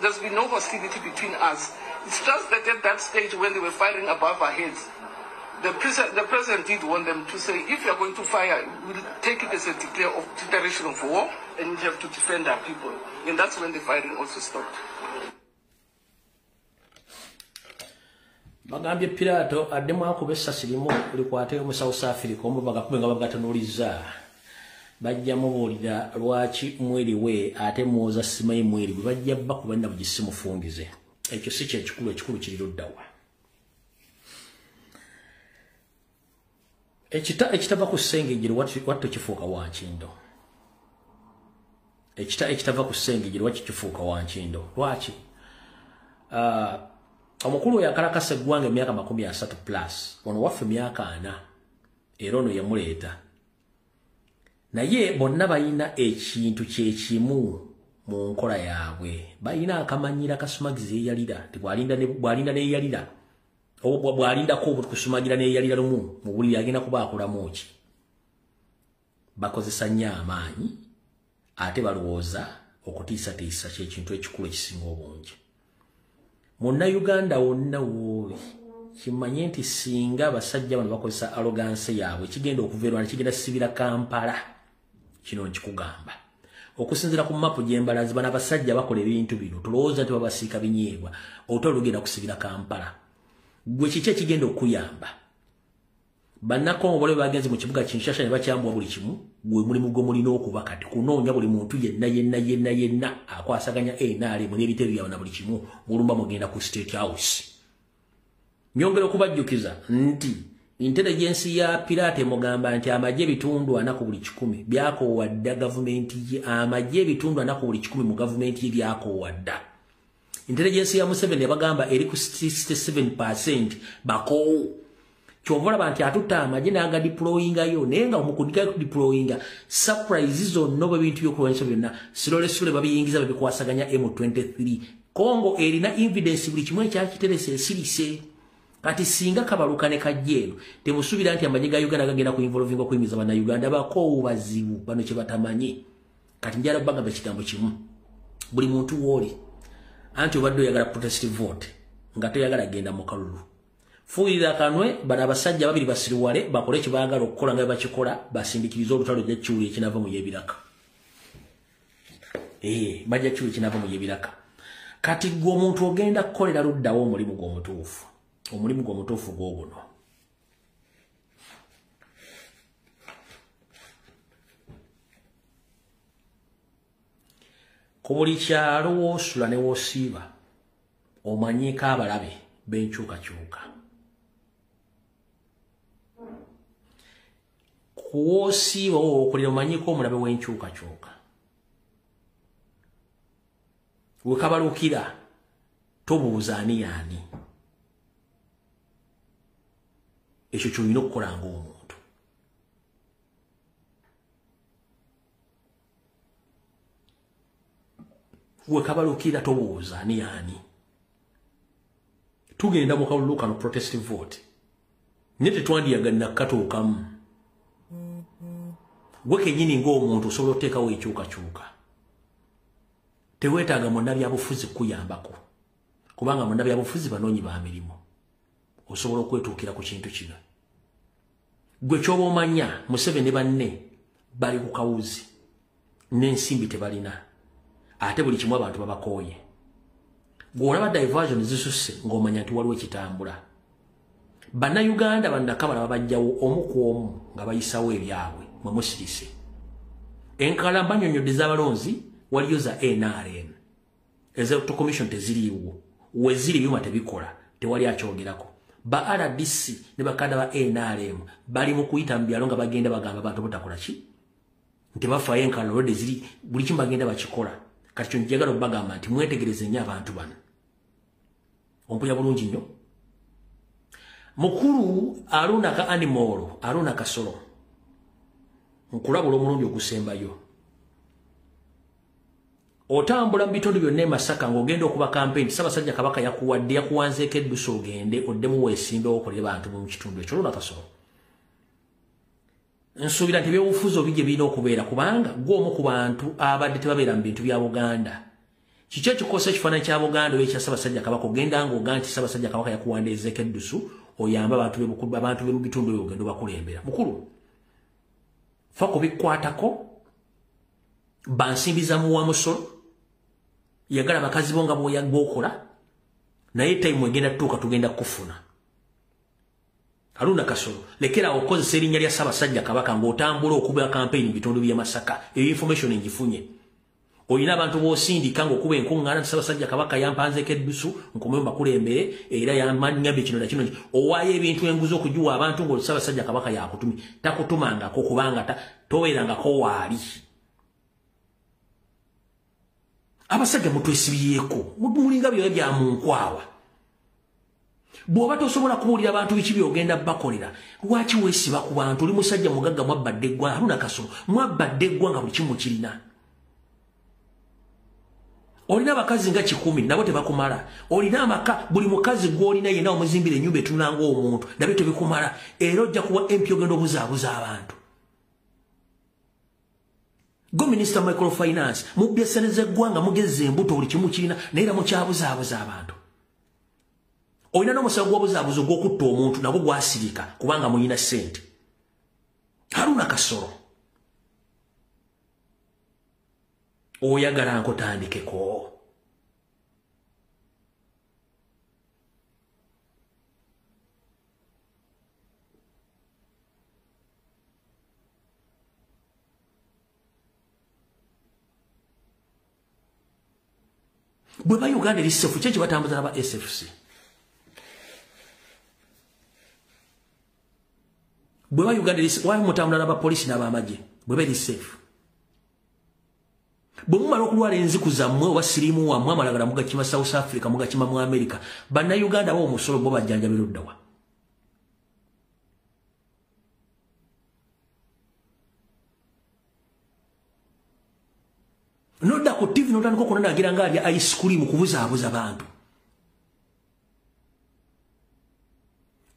There's been no hostility between us. It's just that at that stage when they were firing above our heads, the president did want them to say, if you're going to fire, we'll take it as a declaration of war, and we have to defend our people. And that's when the firing also stopped. Bagambye Pilato addemu akuba essasi limu likwate mu South Africa omu bagakube nga bagatanuliza. Bajja mubuulira lwaki mweri we ate mwoza simayi mweri bwe bajja bakuba nna bugisimu fungize. Ekyo si kyekikulu, ekikulu kiri luddawa. ekitava ku ssengejjero wattu kifuuka Wankindo. Ekitava ku ssengejjero wattu kifuuka Wankindo. Lwaki? Omukulu yakalakasa eggwanga emyaka 30 plus. Ono waffe myaka 4. Era ono yamuleeta. Naye bonna balina ekintu kyekimu mu nkola yaabwe. Balina akamanyira kasumagiza eyalira. Bwalinda n'eyalira. Bwalindako obukusumagira n'eyalira lumu mu buli agenda kuba akolamu ki. Bakozesa nnyo amaanyi ate balowooza okutiisatiisa ky'ekintu ekikulu ekisinga obungi. Munnayuganda wonna w'oli kimanye nti singa abasajja bano bakozesa arrogance yaabwe kigenda okuva ne kigenda sibira Kampala. Kino nkikugamba. Okusinziira ku mapu gy'embalazi bano abasajja bakola ebintu bino tulowooza nti babasiika binyeebwa otolo lugenda kusibira Kampala. Gwe kiki ekigenda okuyamba? Bannakongo bole bagenze mu kibuga Kinshasa ne bakyambwa buli kimu. Gwe mulimu gwo mulina okuba kati kunoonya buli muntu yenna akwasaganya NRM n'ebitero byabwe na buli kimu mulumba mugenda ku State House. Nyongera okubajjukiza nti intelligence ya pirate mugamba nti amagye bitundu anaku buli 10 byakoowadda gavumenti ye. Amagye bitundu anaku buli 10 mu gavumenti ye byakoowadda. Intelligence ya Museveni yabagamba eri ku 67% bakoowu. Kyovola banti atuta amagye n'aga deployingayo naye nga omukudiga deployinga surprise zonna oba bintu by'okulwanyisa byonna sirole babiyingiza babikwasaganya M23. Congo erina evidence buli kimu ekyakiterese esirise. Kati singa kabalukane kajjeeno temusubira nti amagye ga Uganda gagenda ku involvinga okuyimiza bannayuganda bakoowu bazibu bano kye batamanyi. Kati njala bagamba ekigambo kimu buli muntu w'oli anti obadde oyagala protest vote nga toyagala genda mu kalulu. Fuuyira kanwe bana abasajja babiri basiriwale bakole kibaagala okukola nga bakikola basindikiriza olutalo gy'ekiwuli ekinava mu yebiraka. Bajja kiwuli ekinava mu yebiraka. Kati gwe omuntu ogenda kukolera luddawo omulimu gw'omutuufu. Omulimu gw'omutuufu gw'oguno. Ku buli kyalo w'osula ne w'osiiba omanyiiko abalabe b'enkyukakyuka. Kuwosiiba w'okulira omanyiiko omulabe w'enkyukakyuka. We kabalukira tobuuza ani yaani. Ekyo kyolina okukola ng'omuntu. We kabalukira tobuuza ani yaani. Tugenda mu kalulu kano protest vote. Nye tetwandiyagalina katuukamu. Gwe kennyini ng'omuntu osobola okuteekawo enkyukakyuka. Teweetaaga munnabyabufuzi kuyambako. Kubanga munnabyabufuzi banoonyi ba mirimu. Osobola okwetuukira ku kintu kino. Gwe ky'oba omanya Museveni ne banne bali ku kawuzi n'ensimbi tebalina. Ate buli kimu abantu babakooye. Gw'olaba diversion zisusse ng'omanya nti waliwo ekitambula. Bannayuganda bannakabala babajjawo omu ku omu nga bayisawo ebyabwe mwe musirise. Enkalamba nnyonnyodde z'abalonzi waliyo za NRM. Executive Commission teziriiwo. We ziri byuma tebikola. Tewali akyogerako. Ba RDC ne bakanda ba NRM bali mu kuyita mu byalo nga bagenda bagamba abantu batakola ki. Nti bafaayo enkalamba lode ziri buli kimu bagenda bakikola. Kati kyo njagala okubagamba nti mwetegereze nnyo abantu bano. Ompuya bulungi nnyo. Mukulu Aruna ka animolo, Aruna Kasolo. Nkulabula omulundi ogusembayo. Otambula mu bitundu byonna e Masaka ng'ogenda okuba campaign Ssaabasajja Kabaka yakuwanzeeko eddusa ogende oddemu weesimbewo okolere bantu mu kitundu ekyo. Aruna Kasolo. Nsuubira nti ebyobufuzi obijje birina okubeera kubanga gw'omu ku bantu abadde tebabeera mu bintu bya Buganda. Kiki ekikosa ekifaananyi kya Buganda oba ekya Ssaabasajja Kabaka ogenda ng'oga nti Ssaabasajja Kabaka yakuwandeezeeko eddusu oyamba abantu be mu bitundu ebyo ogenda obakulembera. Mukulu, fa kubikwatako bansimbiza mu wa musolo yagala bakazi bo nga bw'okola naye time egenda tutuuka tugenda kufuna. Aruna Kasolo lekera okozesa erinnya lya Ssaabasajja Kabaka ng'otambula okuba campaign mu bitundu by'e Masaka. Eyo information engifunye. Oyina abantu bosindika ngokuba enkungana Ssaabasajja Kabaka yampanzeko eddusu nkomemba kulembere era yamanyambe kino na kino owaye ebintu enguzo okujuwa abantu ngo Ssaabasajja Kabaka yakutumi takutumangako kubanga towerangako waali abasajja mutwesibiyeko mulinga byo bya munkwawa bwoba tosobola kubuulira abantu biki byogenda bakolera lwaki weesiba ku bantu oli musajja mugagga mwabbadde eggwa Haruna Kasolo mwabbadde eggwa nga buli kimu kirina olina abakazi nga 10 nabo tebakumala olina amaka buli mukazi gw'olina yenna omuzimbire ennyumba etunanga omuntu nabyo tebikumala era ojja kuba MP ogenda obuzaabuza abantu go Minister Microfinance mubyeseneze eggwanga mugeze embuto buli kimu kirina naye era mukyabuzaabuza abantu olina n'omusawo gw'obuzaabuzi gw'okutta omuntu nagwo gwasirika kubanga muyina ssente Haruna Kasolo oyagala nkutandikeko bwe ba Uganda erisefu kyeki batambuza n'aba SFC bwe ba Uganda erisefu wayi mutambula n'aba polisi n'abamagye bwe ba erisefu bwe mumala okulwala enziku zammwe oba siriimu wammwe amalagala mugakima South Africa mugakima mu America bannayuganda bo omusolo bo bajjanjabira oddawa nodda ku TV notandika okunanagira nga alya ice cream kubuzaabuza bantu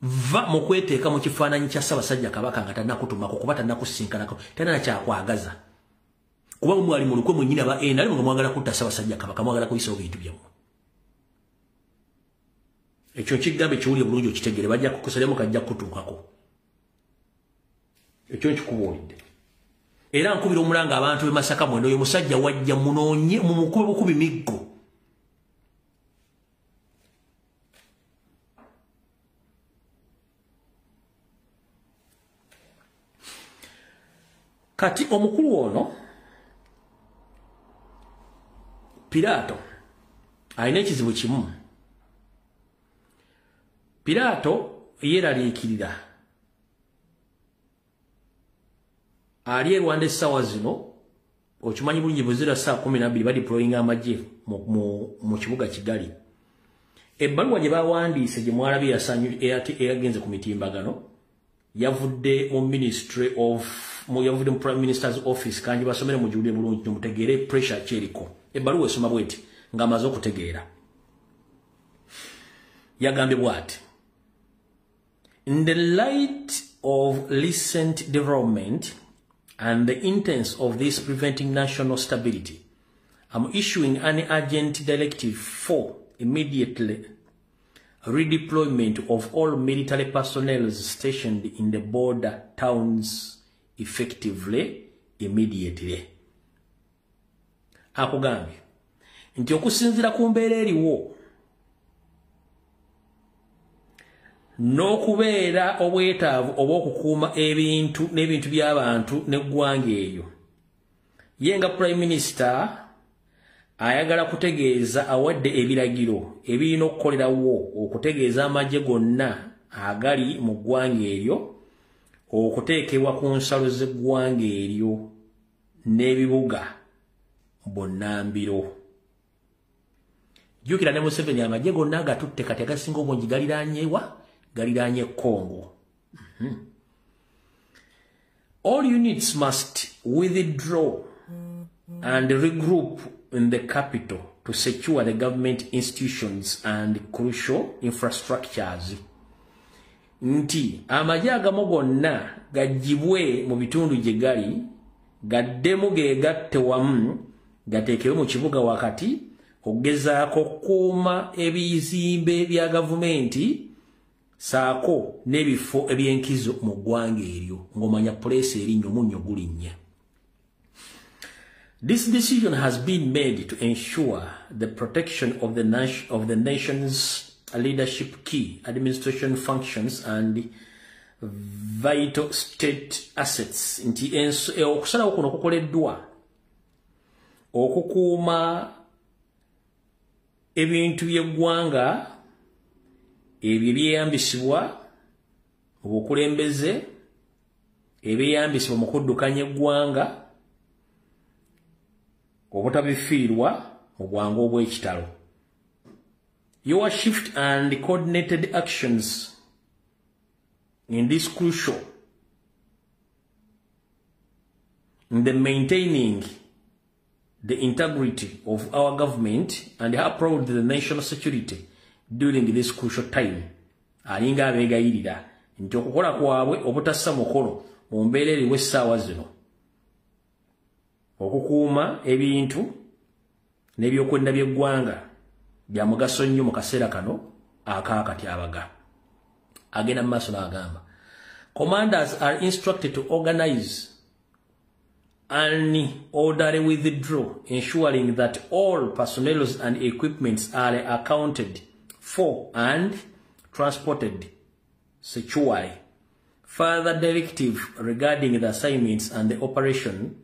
va mu kweteeka mu kifaananyi kya Ssaabasajja Kabaka nga tannakutumako kuba tannakusinkanako talina kyakwagaza kuba mwali mulukwe mwennyini aba ali nga mwagala kutta Ssaabasajja Kabaka mwagala kuyisawo bintu byammwe ekyo kigambe kiwulire bulungi okitegere bajja kukusalemu kajja kutuukako ekyo nkikubuulidde era nkubira omulanga abantu b'e Masaka mwendo oyo musajja wajja munoonye mu mukube bukubi miggo kati omukulu ono Piraato alina ekizibu kimu Piraato yeeraliikirira ali e Rwanda essaawa zino okimanyi bulungi buzira saa 12 badiployinga amagye mu kibuga Kigali ebbaluwa gye bawandiise gye mwalabye eyagenze ku mitimbagano yavudde mu yavudde mu Prime Minister's Office kanji basomere mu juulire bulungi tumutegeere pressure kyeriko ebbaluwa esoma bweti ng'amaze okutegeera yagambye bw'ati in the light of recent development and the intents of this preventing national stability, I'm issuing an urgent directive for immediately redeployment of all military personnel stationed in the border towns effectively, immediately. Akugambye nti okusinziira ku mbeera eriwo n'okubeera obwetaavu obw'okukuuma ebintu n'ebintu by'abantu n'eggwanga eryo ye nga Prime Minister ayagala kutegeeza awadde ebiragiro ebirina okukolerawo okutegeeza amagye gonna agali mu ggwanga eryo okuteekebwa ku nsalo z'eggwanga eryo n'ebibuga bonnambiro. Jjukira ne Museveni amagye gonna agatutte kati agasinga obungi galiraanye Congo. All units must withdraw and regroup in the capital to secure the government institutions and crucial infrastructures. Nti amagye agamu gonna gajjibwe mu bitundu gye gali gaddemu geegatte wamu gateekewe mu kibuga wakati okugezaako kukuuma ebizimbe bya gavumenti saako n'ebifo eby'enkizo mu ggwanga eryo ng'omanya puleesi erinnyo munnyo gulinnya. This decision has been made to ensure the protection of the nation's leadership, key administration functions and vital state assets. Nti okusalawo kuno kukoleddwa okukuuma ebintu by'eggwanga ebyo byeyambisibwa mu bukulembeze ebyeyambisibwa mu kuddukanya eggwanga obutabifiirwa mu bwangu obw'ekitalo. Your shift and coordinated actions in this crucial in the maintaining the integrity of our government and uphold the national security during this crucial time. Alinga abegayirira nti okukola kwabwe obutassa mukolo mu mbeera eriwo essaawa zino okukuuma ebintu n'ebyokwenda by'eggwanga bya mugaso nnyo mu kaseera kano akaakatyabaga. Agenda mu maaso n'agamba commanders are instructed to organize an orderly withdrawal, ensuring that all personnel and equipments are accounted for and transported securely. Further directive regarding the assignments and the operation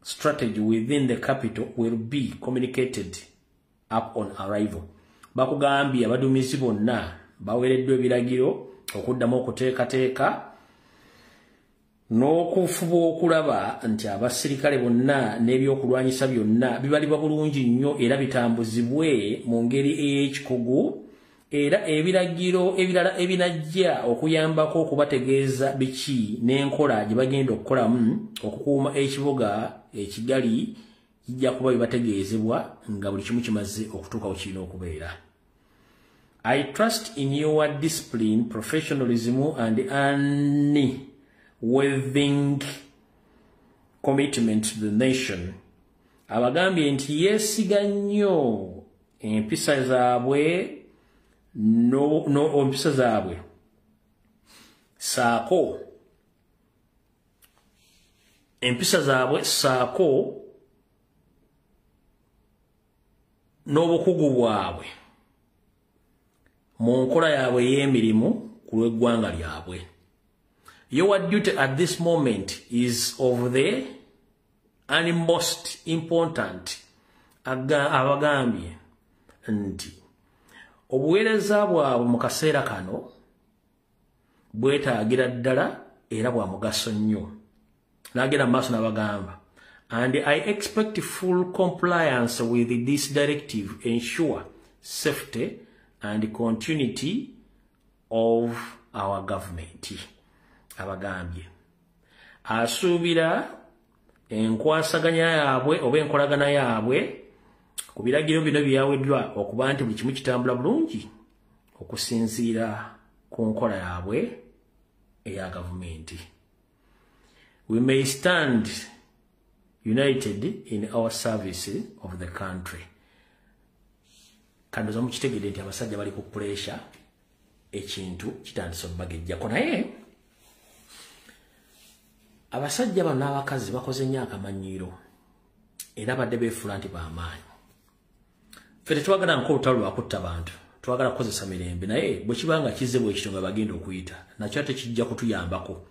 strategy within the capital will be communicated upon arrival. Bakugambye abaduumizi bonna baweereddwa ebiragiro okuddamu okuteekateeka n'okufuba okulaba nti abasirikale bonna n'ebyokulwanyisa byonna bibalibwa bulungi nnyo era bitambuzibwe mu ngeri ey'ekikugu, era ebiragiro ebirala ebinajja okuyambako okubategeeza biki n'enkola gye bagenda okukolamu okukuuma ekibuga ekigali kijja kuba bibategeezebwa nga buli kimu kimaze okutuuka kirina okubeera. I trust in your discipline, professionalism and unwavering commitment to the nation. Abagambye nti yeesiga nnyo empisa zaabwe empisa zaabwe saako empisa zaabwe saako n'obukugu bwabwe mu nkola yaabwe y'emirimu ku lw'eggwanga lyabwe. Your duty at this moment is of the utmost important. Abagambye nti obuweereza bwabwe mu kaseera kano bwetaagira ddala era bwa mugaso nnyo. N'agenda mu maaso n'abagamba, and I expect full compliance with this directive, ensure safety and continuity of our government. Abagambye asuubira enkwasaganya yaabwe oba enkolagana yaabwe ku biragiro bino byaweddwa okuba nti buli kimu kitambula bulungi okusinziira ku nkola yaabwe eya gavumenti. We may stand united in our service of the country. Kandoza mukitegedde nti abasajja bali ku pressure ekintu kitandise obbagejjako, naye abasajja bano n'abakazi bakoze nnyo akamanyiiro era badde beefula nti b'amaanyi. Ffe tetwagala nko olutalo lwakutta bantu, twagala kukozesa mirembe, naye bwe kibanga kizze bwe kityo nga bagenda okuyita nakyo ate kijja kutuyambako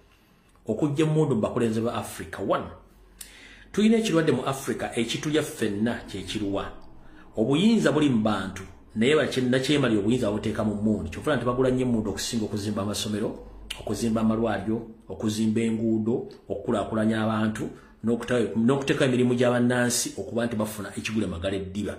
okujja emmundu mu bakulembeze ba Africa. One, tulina ekirwadde mu Africa ekitulya ffenna kyekiruwa. Obuyinza buli mu bantu naye bakyenakyemali obuyinza babuteeka mu mmundu. Kyofuna nti bagula nnyo emmundu okusinga okuzimba amasomero, okuzimba amalwaliro, okuzimba enguudo, okukulaakulanya abantu n'okuteeka emirimu gy'abannansi okuba nti bafuna ekigula magala eddiba.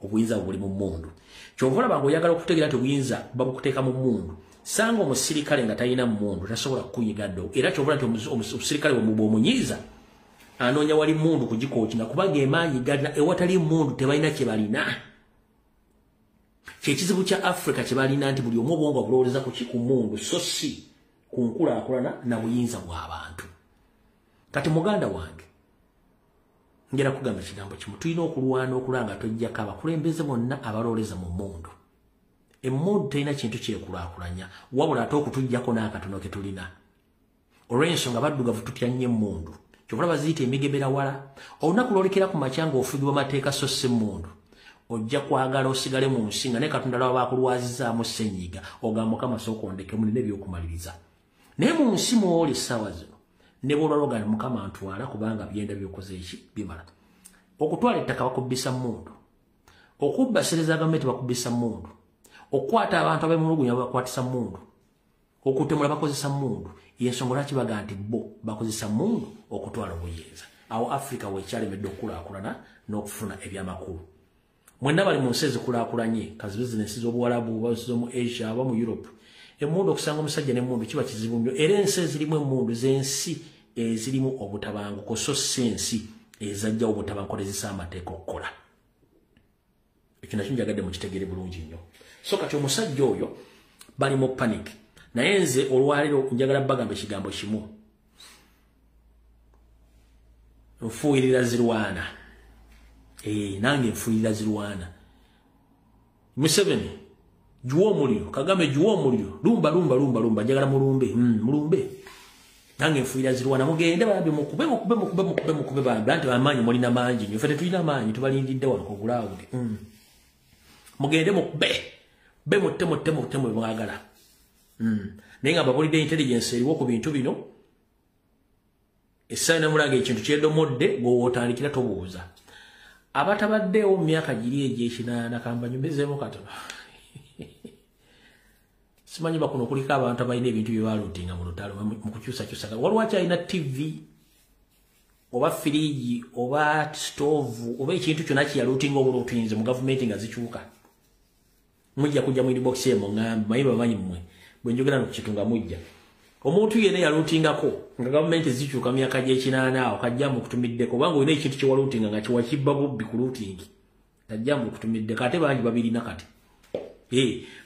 Obuyinza buli mu mmundu. Kyova olaba ng'oyagala okutegeera nti obuyinza babukuteeka mu mmundu, sanga omusirikale nga talina mmundu tasobola kukunyiga ddo. Era kyova nti omusirikale bw'omunyiiza anoonya wali mmundu kugikookinga kubanga emaanyi galina, ewatali mmundu tebalina kye balina. Kyekizibu kya Africa kye balina nti buli omu obwongo bulowooleza ku mmundu so si ku nkulaakulana na buyinza bw'abantu. Kati muganda wange ngera kugamba ekigambo kimu, tulina okulwana okulanga tojjako abakulembeze bonna abalooleza mu mmundu. Emmundu terina kintu kyekulaakulanya wabula ate okutujjako n'akatono ke tulina. Olw'ensonga baddugavu tutya nnyo emmundu. Kyova baziyita emigeberawala. Olunaku lwolekera ku makya ng'ofugibwa mateeka so si mmundu, ojja kwagala osigale mu nsi nga ne Katonda laba bakulwazizaamu ssenyiga ogamba Mukama sooka ondeke munene ebyokumaliriza. Naye mu nsi mw'oli essaawa zino ne bw'olwaloga Mukama ntwala kubanga byenda by'okoze eki bimala. okutwala ettaka bakubisa mundu okubba sere za gavumenti bakubisa mundu okwata abantu abemulugunya bakwatisa mundu okutemula bakozesa mundu yensonga lwaki baga nti bo bakozesa mundu okutwala obuyinza awo Africa wekyalemedde okulaakulana n'okufuna ebyamakulu mwenna bali mu nsi ezikulakulanye kazi bizinesi z'obuwalabu oba mu Asia oba mu Europe emundu okusanga omusajja n'emundu kiba kizibu nnyo era ensi ezirimu emundu z'ensi ezirimu obutabanguko so si ensi ezajja obutabanguko tezisa amateeka okukola ekyo nakyo njagadde mukitegeere bulungi nnyo so kati omusajja oyo bali mu panic naye nze olwaliro njagala bagamba ekigambo kimu nfuuyirira zirwana nange nfuuyirira zirwana Museveni juwa omuliro Kagame juwa omuliro lumba njagala mulumbe nange nfuuyirira zirwana mugende bambi mukube bambi anti amaanyi mulina mangi nnyo ffe tetulina amaanyi tubalindidde wano ku gulawundi mugende mukube mutte mwagala naye nga babulidde intelligence eriwo ku bintu bino essaawa namulanga ekintu kyedomodde gwewootandikira tobuuza abatabaddewo mu myaka giri egy'ekinaana kambanyumezeemu katono simanyi bakuno kuliko abantu abalina ebintu bye baluutinga mu lutalo mu kukyusakyusa waliwo akyalina TV oba firiji oba stove oba ekintu kyonna kyeyaluutinga obuluutinze mu gavumenti nga zikyuka mujja kujja mu inbox ye muŋŋambe mayi bamanyi mmwe bwe njogera nokukitunga mujja omuntu yenna yaluutingako nga gavumenti zikyuka myaka gy'ekinaana awo kajjamu okutumiddeko obanga olina ekintu kyewaluutinga nga kiwakibba bubbi ku luutingi kajjamu okutumiddeko ate bangi babirina kati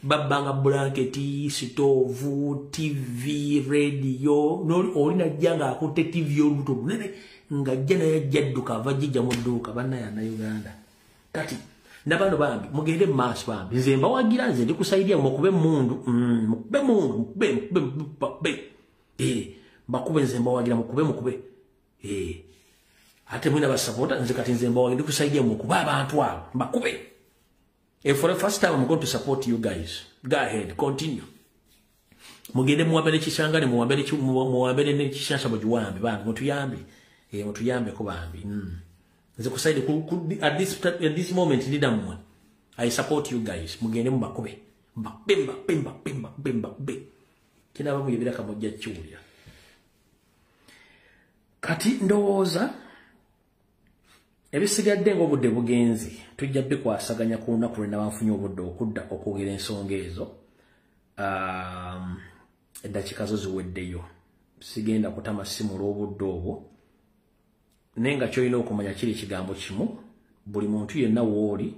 babbanga blanketi stove TV radio olina jja nga akutte TV olubuto lunene nga jja naye ajjadduka ava jijja mu dduuka bannayana Uganda kati nabano bambi mugende maaso bambi nze mbawagira nze ndikusaidia mukube mundu bakube nze mbawagira mukube ate mwina basapota nze kati nze mbawagira ndikusaidia mukube abantu abo bakube for the first time I'm going to support you guys. Go ahead, continue. Mugende muwambere kishangane muwambere nekishasha bojuwambe banga mutuyambe ko bambi nze kusaide at this moment leader mwe I support you guys mugende mbakube mbakbemba kina bamu yebira kamujja cyulya kati ndowooza ebisigadde ng'obudde bugenzi tujja bikwasaganya ku lunaku lwe nabanfunye obudde okudda okwogera ensonga ezo eddakiika zo ziweddeyo sigenda kutama simu lw'obudde obwo naye nga kyolina okumanya kiri ekigambo kimu buli muntu yenna w'oli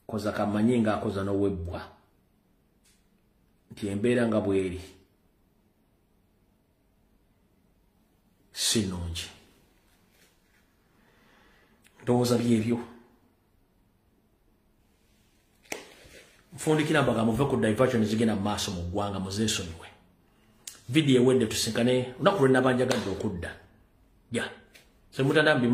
koza kamanye ng'akoza n'owebbwa nti embeera nga bw'eri si nnungi ndowooza byebyo nfundikira mbaga muve ku diversion zigenda mu maaso mu ggwanga muzeesonyiwe vidiyo ewedde tusinkane olunaku lwe nabanjagadde okudda mutanabbi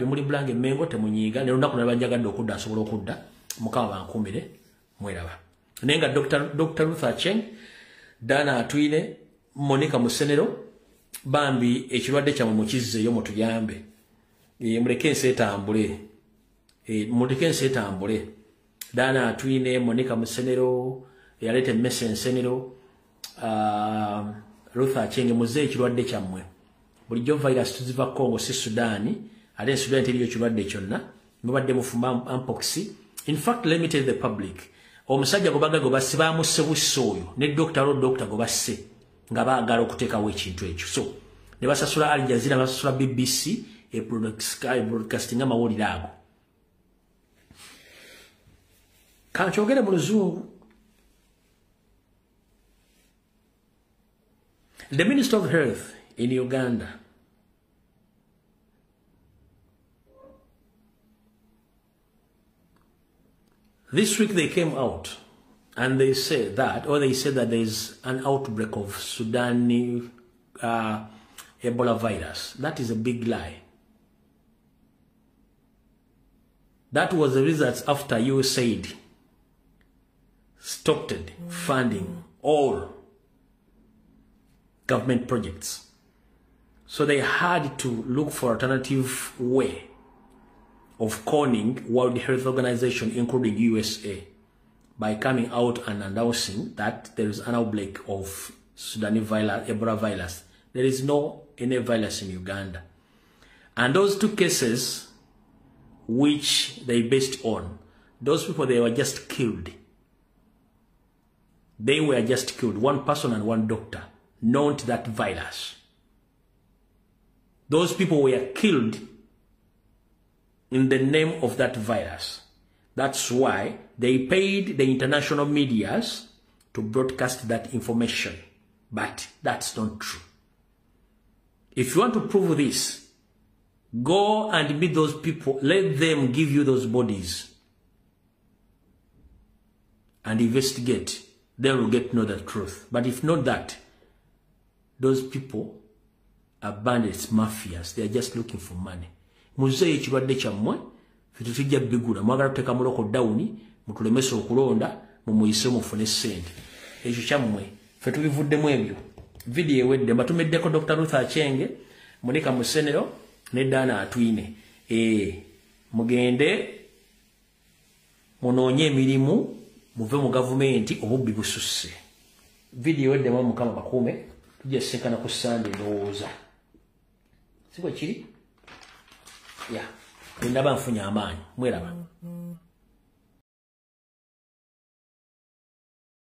muli bulange Mengo temunyiiga ne lunaku nabanjagadde okudda asobola okudda mukama bankuumire mweraba naye nga Dr. Ruth Acheng Dana Atwine Monica Musenero bambi ekirwadde kyamwe mukizzeeyo mutuyambe muleke ensi etambule Dana Atwine Monica Musenero yalete Messe Nsenero Ruth Acheng muze ekirwadde kyammwe bulijjo virus tuziva Congo si Sudani ate Sudan teriyo kirwadde kyonna mubadde mufuma mpox in fact let me tell the public omusajja gobaga gobasi bamuse busso oyo ne doctor gobasse nga baagala okuteekawo ekintu ekyo so ne basasula Al Jazeera basasula BBC broadcasting amawulire ago kankyogere mu luzungu. The Minister of Health in Uganda this week they came out and they said that there's an outbreak of Sudani Ebola virus. That is a big lie. That was the results after USAID stopped funding all government projects. So they had to look for alternative way of conning World Health Organization, including USA, by coming out and announcing that there is an outbreak of Sudanese virus, Ebola virus. There is no any virus in Uganda. And those two cases which they based on, those people, they were just killed. They were just killed. One person and one doctor, not that virus. Those people were killed in the name of that virus. That's why they paid the international medias to broadcast that information. But that's not true. If you want to prove this, go and meet those people. Let them give you those bodies and investigate. They will get to know the truth. But if not that, those people are bandits, mafias. They are just looking for money. Muzeyi chibadde chamwe fitutijja bigula mwagala tuteka muloko dawuni mutulemesa okulonda mumuyise mufune sente ekyo chamwe fetubivuddemu ebyo video ewedde batumeddeko Dr. Ruth Achenge Monica Musenero ne Dana Atwine mugende munoonye emirimu muve mu gavumenti obubbi bususse video ewedde mu Mukama bakuume tujja sekana ku Sunday ndowooza siko kiri ya ndaba nfunya amaanyi mweraba